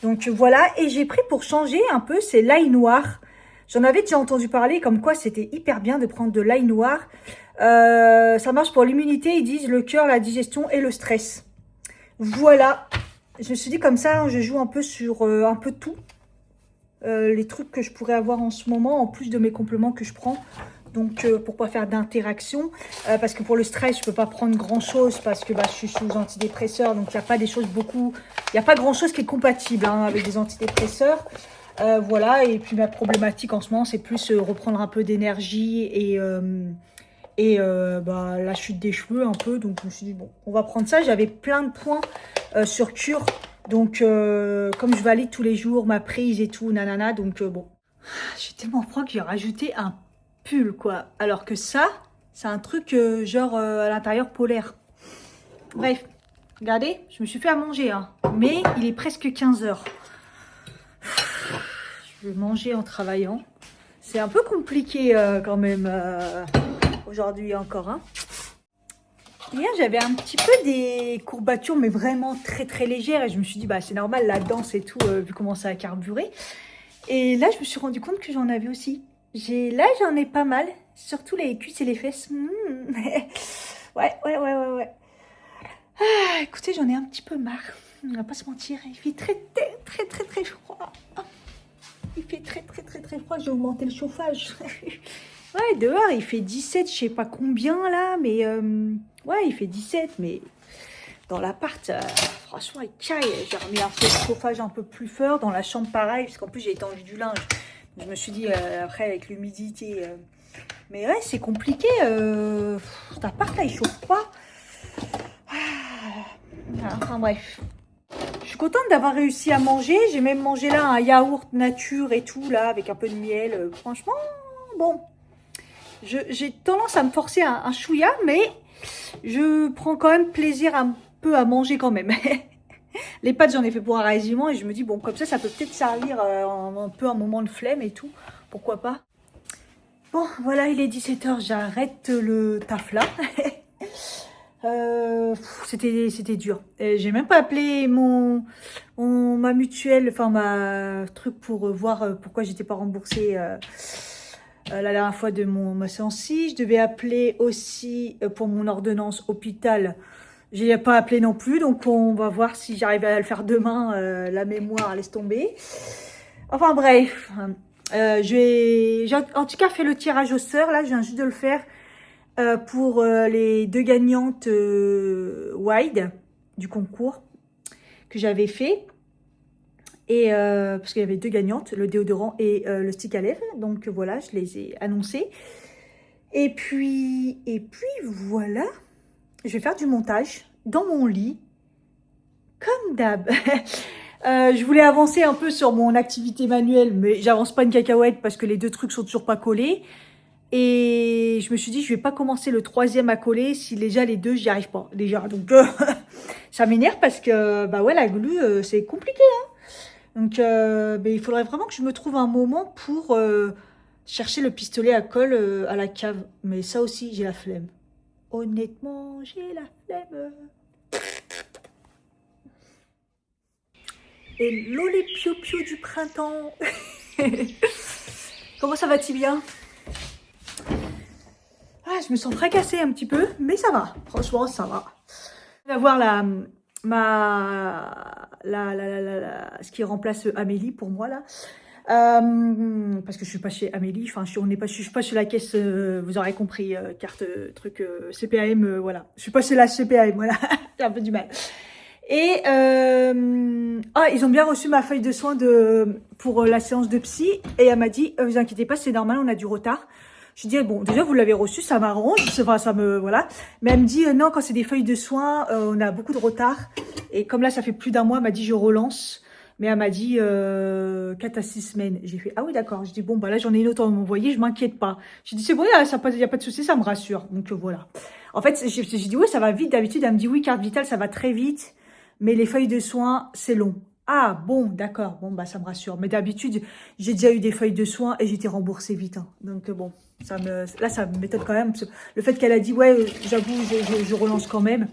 Donc voilà, et j'ai pris pour changer un peu, c'est l'ail noir. J'en avais déjà entendu parler, comme quoi c'était hyper bien de prendre de l'ail noir. Ça marche pour l'immunité, ils disent le cœur, la digestion et le stress. Voilà, je me suis dit comme ça, hein, je joue un peu sur un peu tout. Les trucs que je pourrais avoir en ce moment, en plus de mes compléments que je prends. Donc, pour pas faire d'interaction, parce que pour le stress, je peux pas prendre grand-chose parce que je suis sous antidépresseurs. Donc, il n'y a pas des choses beaucoup... Il n'y a pas grand-chose qui est compatible hein, avec des antidépresseurs. Voilà, et puis ma problématique en ce moment, c'est plus reprendre un peu d'énergie et bah, la chute des cheveux un peu. Donc je me suis dit, bon, on va prendre ça. J'avais plein de points sur Cure. Donc comme je valide tous les jours ma prise et tout, nanana, donc bon. J'ai tellement froid que j'ai rajouté un pull, quoi. Alors que ça, c'est un truc genre à l'intérieur polaire. Bref, regardez, je me suis fait à manger, hein. Mais il est presque 15 heures. Je vais manger en travaillant. C'est un peu compliqué quand même aujourd'hui encore, hein. Hier, j'avais un petit peu des courbatures, mais vraiment très très légères. Et je me suis dit, bah c'est normal, la danse et tout, vu comment ça a carburé. Et là, je me suis rendu compte que j'en avais aussi. Là, j'en ai pas mal. Surtout les cuisses et les fesses. Ouais. Ah, écoutez, j'en ai un petit peu marre. On va pas se mentir. Il fait très froid. Il fait très froid. J'ai augmenté le chauffage. Ouais, dehors, il fait 17, je sais pas combien là. Mais ouais, il fait 17. Mais dans l'appart, franchement, il caille. J'ai remis un peu de chauffage un peu plus fort. Dans la chambre, pareil. Parce qu'en plus, j'ai étendu du linge. Je me suis dit, après, avec l'humidité... Mais ouais, c'est compliqué. Cet appart, là, il chauffe pas. Enfin, bref. Je suis contente d'avoir réussi à manger. J'ai même mangé là un yaourt nature et tout, là, avec un peu de miel. Franchement, bon. J'ai tendance à me forcer un chouïa, mais je prends quand même plaisir un peu à manger quand même. Les pâtes, j'en ai fait pour un régiment et je me dis, bon, comme ça peut peut-être servir un peu un moment de flemme et tout. Pourquoi pas? Bon, voilà, il est 17 h, j'arrête le taf là. C'était dur. J'ai même pas appelé ma mutuelle, enfin ma truc pour voir pourquoi j'étais pas remboursée la dernière fois de ma séance-ci. Je devais appeler aussi pour mon ordonnance hôpital. Je l'ai pas appelé non plus, donc on va voir si j'arrive à le faire demain. La mémoire laisse tomber. Enfin bref, j'ai en tout cas fait le tirage au sort. Là, je viens juste de le faire pour les 2 gagnantes wide du concours que j'avais fait. Et parce qu'il y avait 2 gagnantes, le déodorant et le stick à lèvres. Donc voilà, je les ai annoncées. Et puis voilà. Je vais faire du montage dans mon lit, comme d'hab. Je voulais avancer un peu sur mon activité manuelle, mais j'avance pas une cacahuète parce que les 2 trucs sont toujours pas collés. Et je me suis dit, je vais pas commencer le 3e à coller si déjà les 2, j'y arrive pas. Déjà, donc ça m'énerve parce que, bah ouais, la glue, c'est compliqué, hein. Donc, il faudrait vraiment que je me trouve un moment pour chercher le pistolet à colle à la cave. Mais ça aussi, j'ai la flemme. Honnêtement, j'ai la flemme. Hello les pio-pio du printemps. Comment ça va-t-il bien? Ah, je me sens fracassée un petit peu, mais ça va. Franchement, ça va. On va voir ce qui remplace Amélie pour moi là. Parce que je suis pas chez Amélie, enfin je suis pas chez la caisse, vous aurez compris, carte truc CPAM, voilà. Je suis pas chez la CPAM, voilà. J'ai un peu du mal. Et ils ont bien reçu ma feuille de soins pour la séance de psy et elle m'a dit vous inquiétez pas, c'est normal, on a du retard. Je dis bon, déjà vous l'avez reçu, ça m'arrange, enfin, ça me voilà. Mais elle me dit non, quand c'est des feuilles de soins, on a beaucoup de retard. Et comme là ça fait plus d'un mois, elle m'a dit je relance. Mais elle m'a dit 4 à 6 semaines. J'ai fait ah oui d'accord. Je dis bon bah là j'en ai une autre à m'envoyer, je m'inquiète pas. J'ai dit c'est bon, il y a pas de souci, ça me rassure. Donc voilà. En fait j'ai dit ouais ça va vite. D'habitude elle me dit oui carte vitale ça va très vite, mais les feuilles de soins c'est long. Ah bon d'accord, bon bah ça me rassure. Mais d'habitude j'ai déjà eu des feuilles de soins et j'étais remboursée vite. Hein. Donc bon là ça m'étonne quand même. Le fait qu'elle a dit ouais j'avoue je relance quand même.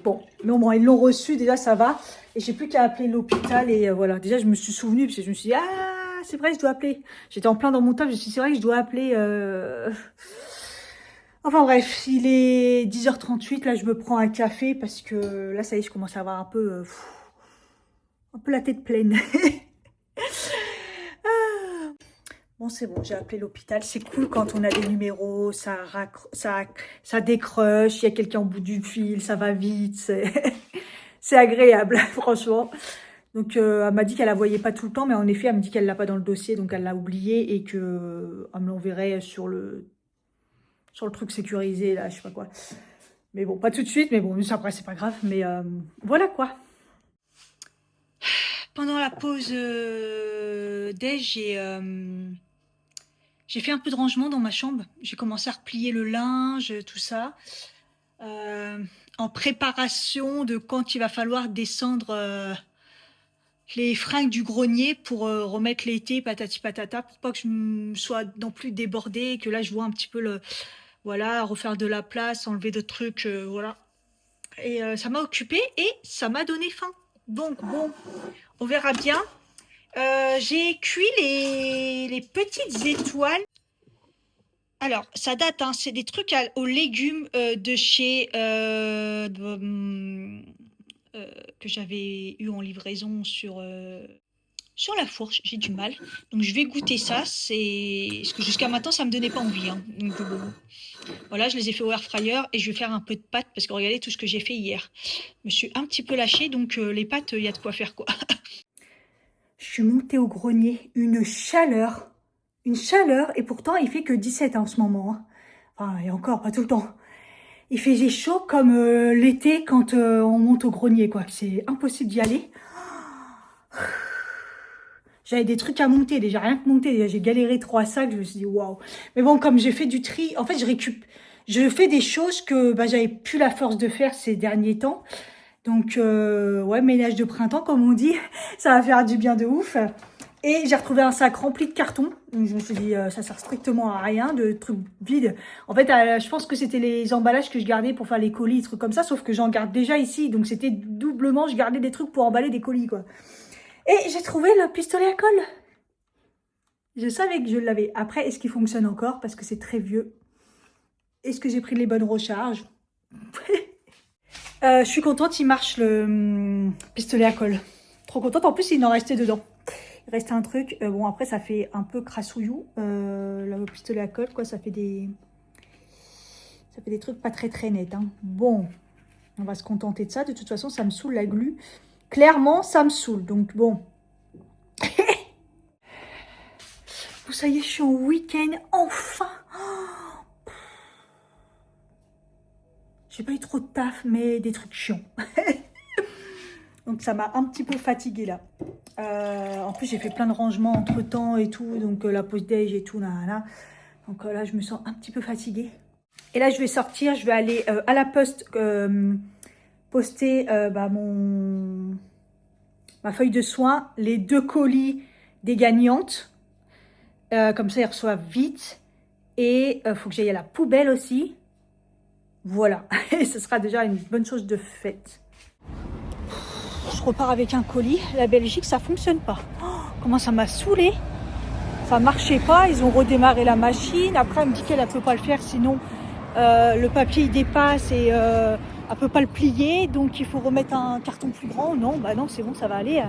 Bon, mais au moins ils l'ont reçu, déjà ça va. Et j'ai plus qu'à appeler l'hôpital et voilà. Déjà je me suis souvenu parce que je me suis dit ah c'est vrai je dois appeler. J'étais en plein dans mon taf, je me suis dit c'est vrai que je dois appeler. Enfin bref, il est 10h38, là je me prends un café parce que là ça y est je commence à avoir un peu la tête pleine. Bon, c'est bon, j'ai appelé l'hôpital. C'est cool quand on a des numéros, ça décroche, il y a quelqu'un au bout du fil, ça va vite, c'est agréable, franchement. Donc, elle m'a dit qu'elle la voyait pas tout le temps, mais en effet, elle me dit qu'elle l'a pas dans le dossier, donc elle l'a oublié et que elle me l'enverrait sur sur le truc sécurisé, là, je sais pas quoi. Mais bon, pas tout de suite, mais bon, après, c'est pas grave. Mais voilà, quoi. Pendant la pause déj, j'ai fait un peu de rangement dans ma chambre. J'ai commencé à replier le linge, tout ça. En préparation de quand il va falloir descendre les fringues du grenier pour remettre l'été, patati patata, pour pas que je sois non plus débordée, que là je vois un petit peu le... Voilà, refaire de la place, enlever d'autres trucs, voilà. Et ça m'a occupée et ça m'a donné faim. Donc bon, on verra bien. J'ai cuit les petites étoiles. Alors, ça date, hein, c'est des trucs aux légumes de chez... que j'avais eu en livraison sur la fourche. J'ai du mal. Donc, je vais goûter ça. Parce que jusqu'à maintenant, ça me donnait pas envie. Hein. Donc, voilà, je les ai fait au air fryer et je vais faire un peu de pâtes parce que regardez tout ce que j'ai fait hier. Je me suis un petit peu lâchée, donc les pâtes, il y a de quoi faire, quoi. Je suis montée au grenier, une chaleur, et pourtant il fait que 17 en ce moment. Hein. Enfin, et encore, pas tout le temps. Il faisait chaud comme l'été quand on monte au grenier, quoi. C'est impossible d'y aller. J'avais des trucs à monter, déjà rien que monter. J'ai galéré 3 sacs, je me suis dit waouh. Mais bon, comme j'ai fait du tri, en fait, je fais des choses que j'avais plus la force de faire ces derniers temps. Donc, ouais, ménage de printemps, comme on dit, ça va faire du bien de ouf. Et j'ai retrouvé un sac rempli de cartons. Donc, je me suis dit, ça sert strictement à rien, de trucs vides. En fait, je pense que c'était les emballages que je gardais pour faire les colis, des trucs comme ça, sauf que j'en garde déjà ici. Donc, c'était doublement, je gardais des trucs pour emballer des colis, quoi. Et j'ai trouvé le pistolet à colle. Je savais que je l'avais. Après, est-ce qu'il fonctionne encore? Parce que c'est très vieux. Est-ce que j'ai pris les bonnes recharges? Je suis contente, il marche le pistolet à colle. Trop contente. En plus, il en restait dedans. Il restait un truc. Bon, après, ça fait un peu crassouillou. Le pistolet à colle, quoi. Ça fait des trucs pas très très nets. Hein. Bon, on va se contenter de ça. De toute façon, ça me saoule la glu. Clairement, ça me saoule. Donc, bon. Bon, ça y est, je suis en week-end. Enfin. J'ai pas eu trop de taf, mais des trucs chiants. Donc ça m'a un petit peu fatiguée là. En plus j'ai fait plein de rangements entre temps et tout. Donc la pause déj et tout. Là. Donc là je me sens un petit peu fatiguée. Et là je vais sortir. Je vais aller à la poste poster ma feuille de soins. Les 2 colis des gagnantes. Comme ça ils reçoivent vite. Et il faut que j'aille à la poubelle aussi. Voilà. Et ce sera déjà une bonne chose de faite. Je repars avec un colis. La Belgique, ça fonctionne pas. Oh, comment ça m'a saoulée. Ça marchait pas. Ils ont redémarré la machine. Après, elle me dit qu'elle ne peut pas le faire. Sinon, le papier, il dépasse et elle ne peut pas le plier. Donc, il faut remettre un carton plus grand. Non, bah non, c'est bon, ça va aller.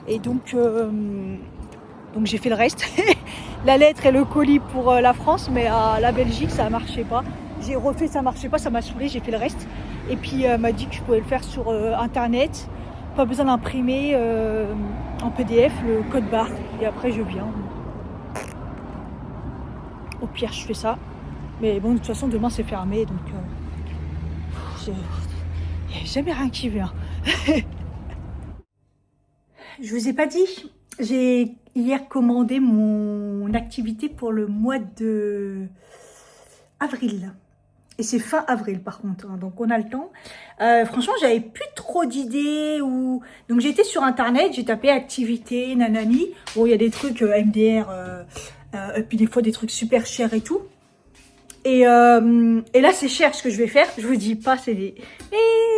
Et donc j'ai fait le reste. La lettre et le colis pour la France. Mais à la Belgique, ça ne marchait pas. J'ai refait, ça ne marchait pas. Ça m'a saoulée. J'ai fait le reste. Et puis, elle m'a dit que je pouvais le faire sur Internet. Pas besoin d'imprimer en PDF le code barre. Et après, je viens. Au pire, je fais ça. Mais bon, de toute façon, demain, c'est fermé. Donc, il n'y a jamais rien qui vient. Je vous ai pas dit. J'ai hier commandé mon activité pour le mois de avril. Et c'est fin avril par contre, hein, donc on a le temps. Franchement, j'avais plus trop d'idées. Donc j'ai été sur internet, j'ai tapé activité, nanani. Bon, il y a des trucs MDR, et puis des fois des trucs super chers et tout. Et là, c'est cher ce que je vais faire. Je vous dis pas, mais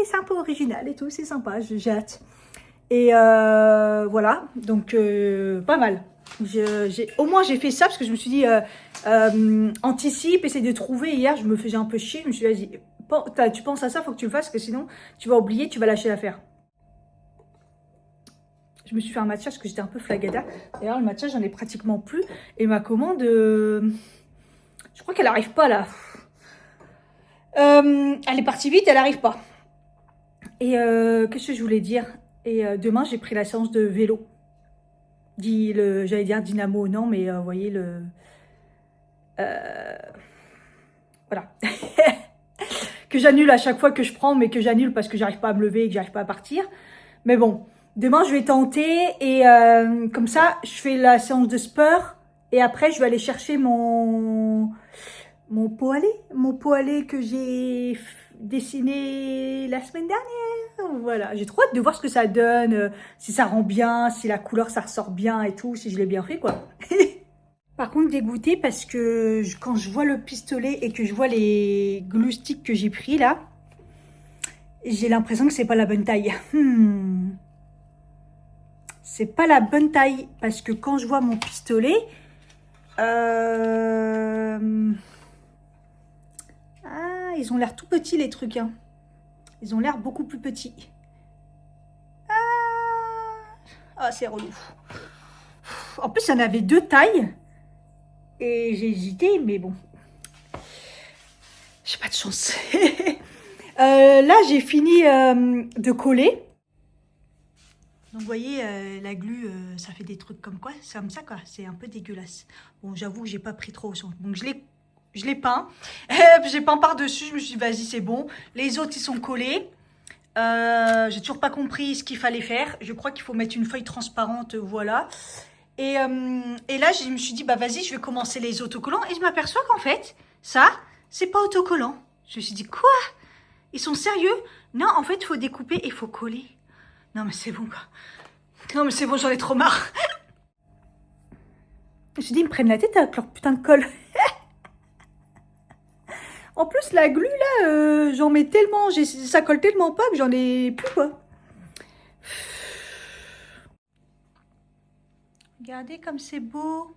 c'est un peu original et tout, c'est sympa, j'ai hâte. Et voilà, donc pas mal. Au moins j'ai fait ça parce que je me suis dit anticipe, essaye de trouver. Hier je me faisais un peu chier, je me suis dit vas-y, tu penses à ça, faut que tu le fasses, parce que sinon tu vas oublier, tu vas lâcher l'affaire. Je me suis fait un matcha parce que j'étais un peu flagada. D'ailleurs le matcha j'en ai pratiquement plus. Et ma commande, je crois qu'elle arrive pas là. Elle est partie vite, elle arrive pas. Et qu'est-ce que je voulais dire? Et demain j'ai pris la séance de vélo. J'allais dire dynamo, non, mais vous voyez Voilà. Que j'annule à chaque fois que je prends, mais que j'annule parce que j'arrive pas à me lever et que j'arrive pas à partir. Mais bon, demain je vais tenter et comme ça, je fais la séance de sport et après je vais aller chercher mon pot à lait que j'ai dessiné la semaine dernière. Voilà, j'ai trop hâte de voir ce que ça donne, si ça rend bien, si la couleur ça ressort bien et tout, si je l'ai bien fait quoi. Par contre, dégoûtée parce que quand je vois le pistolet et que je vois les glue sticks que j'ai pris là, j'ai l'impression que c'est pas la bonne taille. C'est pas la bonne taille parce que quand je vois mon pistolet, ils ont l'air tout petits les trucs. Hein. Ils ont l'air beaucoup plus petits. C'est relou. En plus, il y en avait 2 tailles. Et j'ai hésité, mais bon. J'ai pas de chance. Là, j'ai fini de coller. Donc, vous voyez, la glu, ça fait des trucs comme quoi. C'est comme ça, quoi. C'est un peu dégueulasse. Bon, j'avoue que j'ai pas pris trop au son. Donc, je l'ai peint. J'ai peint par-dessus. Je me suis dit, vas-y, c'est bon. Les autres, ils sont collés. J'ai toujours pas compris ce qu'il fallait faire. Je crois qu'il faut mettre une feuille transparente, voilà. Et là, je me suis dit, bah vas-y, je vais commencer les autocollants. Et je m'aperçois qu'en fait, ça, c'est pas autocollant. Je me suis dit, quoi? Ils sont sérieux? Non, en fait, il faut découper et il faut coller. Non, mais c'est bon, quoi. Non, mais c'est bon, j'en ai trop marre. Je me suis dit, ils me prennent la tête avec leur putain de colle. En plus, la glu, là, j'en mets tellement, ça colle tellement pas que j'en ai plus, quoi. Regardez comme c'est beau.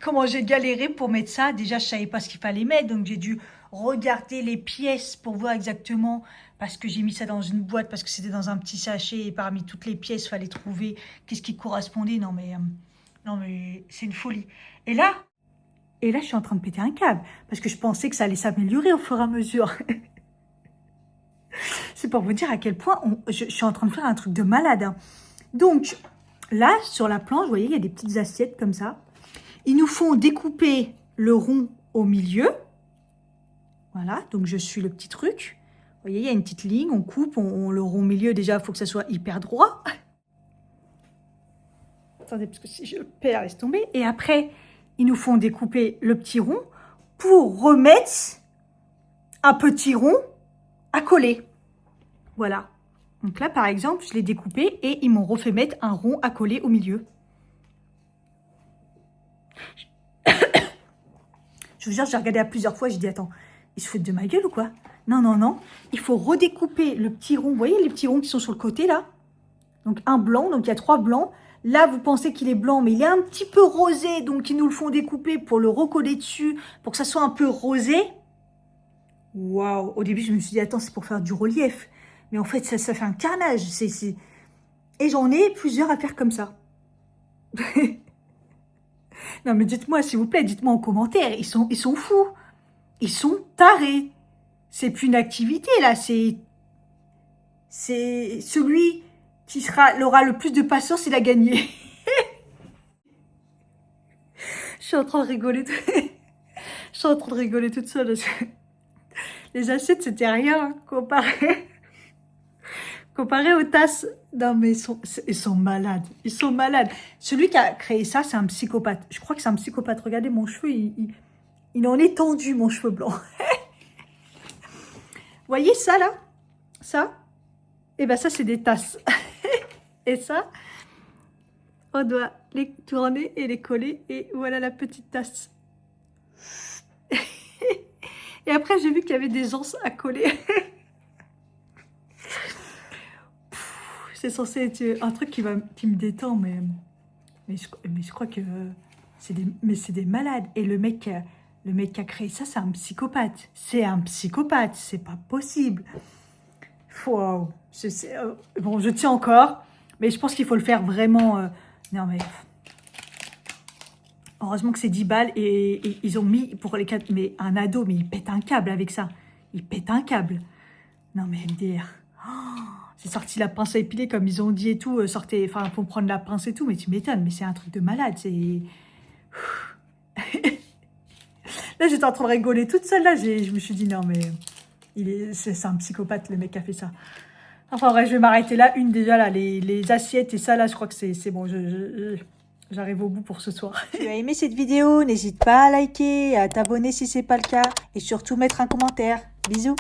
Comment j'ai galéré pour mettre ça. Déjà, je savais pas ce qu'il fallait mettre, donc j'ai dû regarder les pièces pour voir exactement, parce que j'ai mis ça dans une boîte, parce que c'était dans un petit sachet, et parmi toutes les pièces, il fallait trouver qu'est-ce qui correspondait. Non, mais c'est une folie. Et là, je suis en train de péter un câble, parce que je pensais que ça allait s'améliorer au fur et à mesure. C'est pour vous dire à quel point je suis en train de faire un truc de malade. Hein. Donc, là, sur la planche, vous voyez, il y a des petites assiettes comme ça. Ils nous font découper le rond au milieu. Voilà, donc je suis le petit truc. Vous voyez, il y a une petite ligne, on coupe, on le rond au milieu. Déjà, il faut que ça soit hyper droit. Attendez, parce que si je perds, laisse tomber. Et après, ils nous font découper le petit rond pour remettre un petit rond à coller. Voilà. Donc là, par exemple, je l'ai découpé et ils m'ont refait mettre un rond à coller au milieu. Je vous jure, j'ai regardé à plusieurs fois, j'ai dit, attends, ils se foutent de ma gueule ou quoi? Non, non, non. Il faut redécouper le petit rond. Vous voyez les petits ronds qui sont sur le côté, là? Donc, un blanc. Donc, il y a 3 blancs. Là, vous pensez qu'il est blanc, mais il est un petit peu rosé. Donc, ils nous le font découper pour le recoller dessus, pour que ça soit un peu rosé. Waouh! Au début, je me suis dit, attends, c'est pour faire du relief. Mais en fait, ça fait un carnage. Et j'en ai plusieurs à faire comme ça. Non, mais dites-moi, s'il vous plaît, dites-moi en commentaire. Ils sont fous. Ils sont tarés. C'est plus une activité, là. C'est celui qui aura le plus de patience, il a gagné. Je suis en train de rigoler. Je suis en train de rigoler toute seule. Les assiettes, c'était rien comparé aux tasses. Non, mais ils sont malades. Ils sont malades. Celui qui a créé ça, c'est un psychopathe. Je crois que c'est un psychopathe. Regardez, mon cheveu, il en est tendu, mon cheveu blanc. Vous voyez ça, là? Ça? Et bien, ça, c'est des tasses. Et ça, on doit les tourner et les coller. Et voilà la petite tasse. Et après, j'ai vu qu'il y avait des anses à coller. C'est censé être un truc qui me détend, mais je crois que c'est des malades. Et le mec qui a créé ça, c'est un psychopathe. C'est un psychopathe, c'est pas possible. Wow. Bon, je tiens encore, mais je pense qu'il faut le faire vraiment... non, mais... Heureusement que c'est 10 balles et ils ont mis pour les 4... Mais un ado, mais il pète un câble avec ça. Il pète un câble. Non, mais MDR... C'est sorti la pince à épiler comme ils ont dit et tout. Sortez, enfin, faut prendre la pince et tout. Mais tu m'étonnes, mais c'est un truc de malade. C'est... Là, j'étais en train de rigoler toute seule. Là, je me suis dit, non, mais c'est un psychopathe, le mec qui a fait ça. Enfin, bref, je vais m'arrêter là. Une déjà, là, les assiettes et ça, là, je crois que c'est bon. J'arrive au bout pour ce soir. Si tu as aimé cette vidéo, n'hésite pas à liker, à t'abonner si c'est pas le cas. Et surtout, mettre un commentaire. Bisous.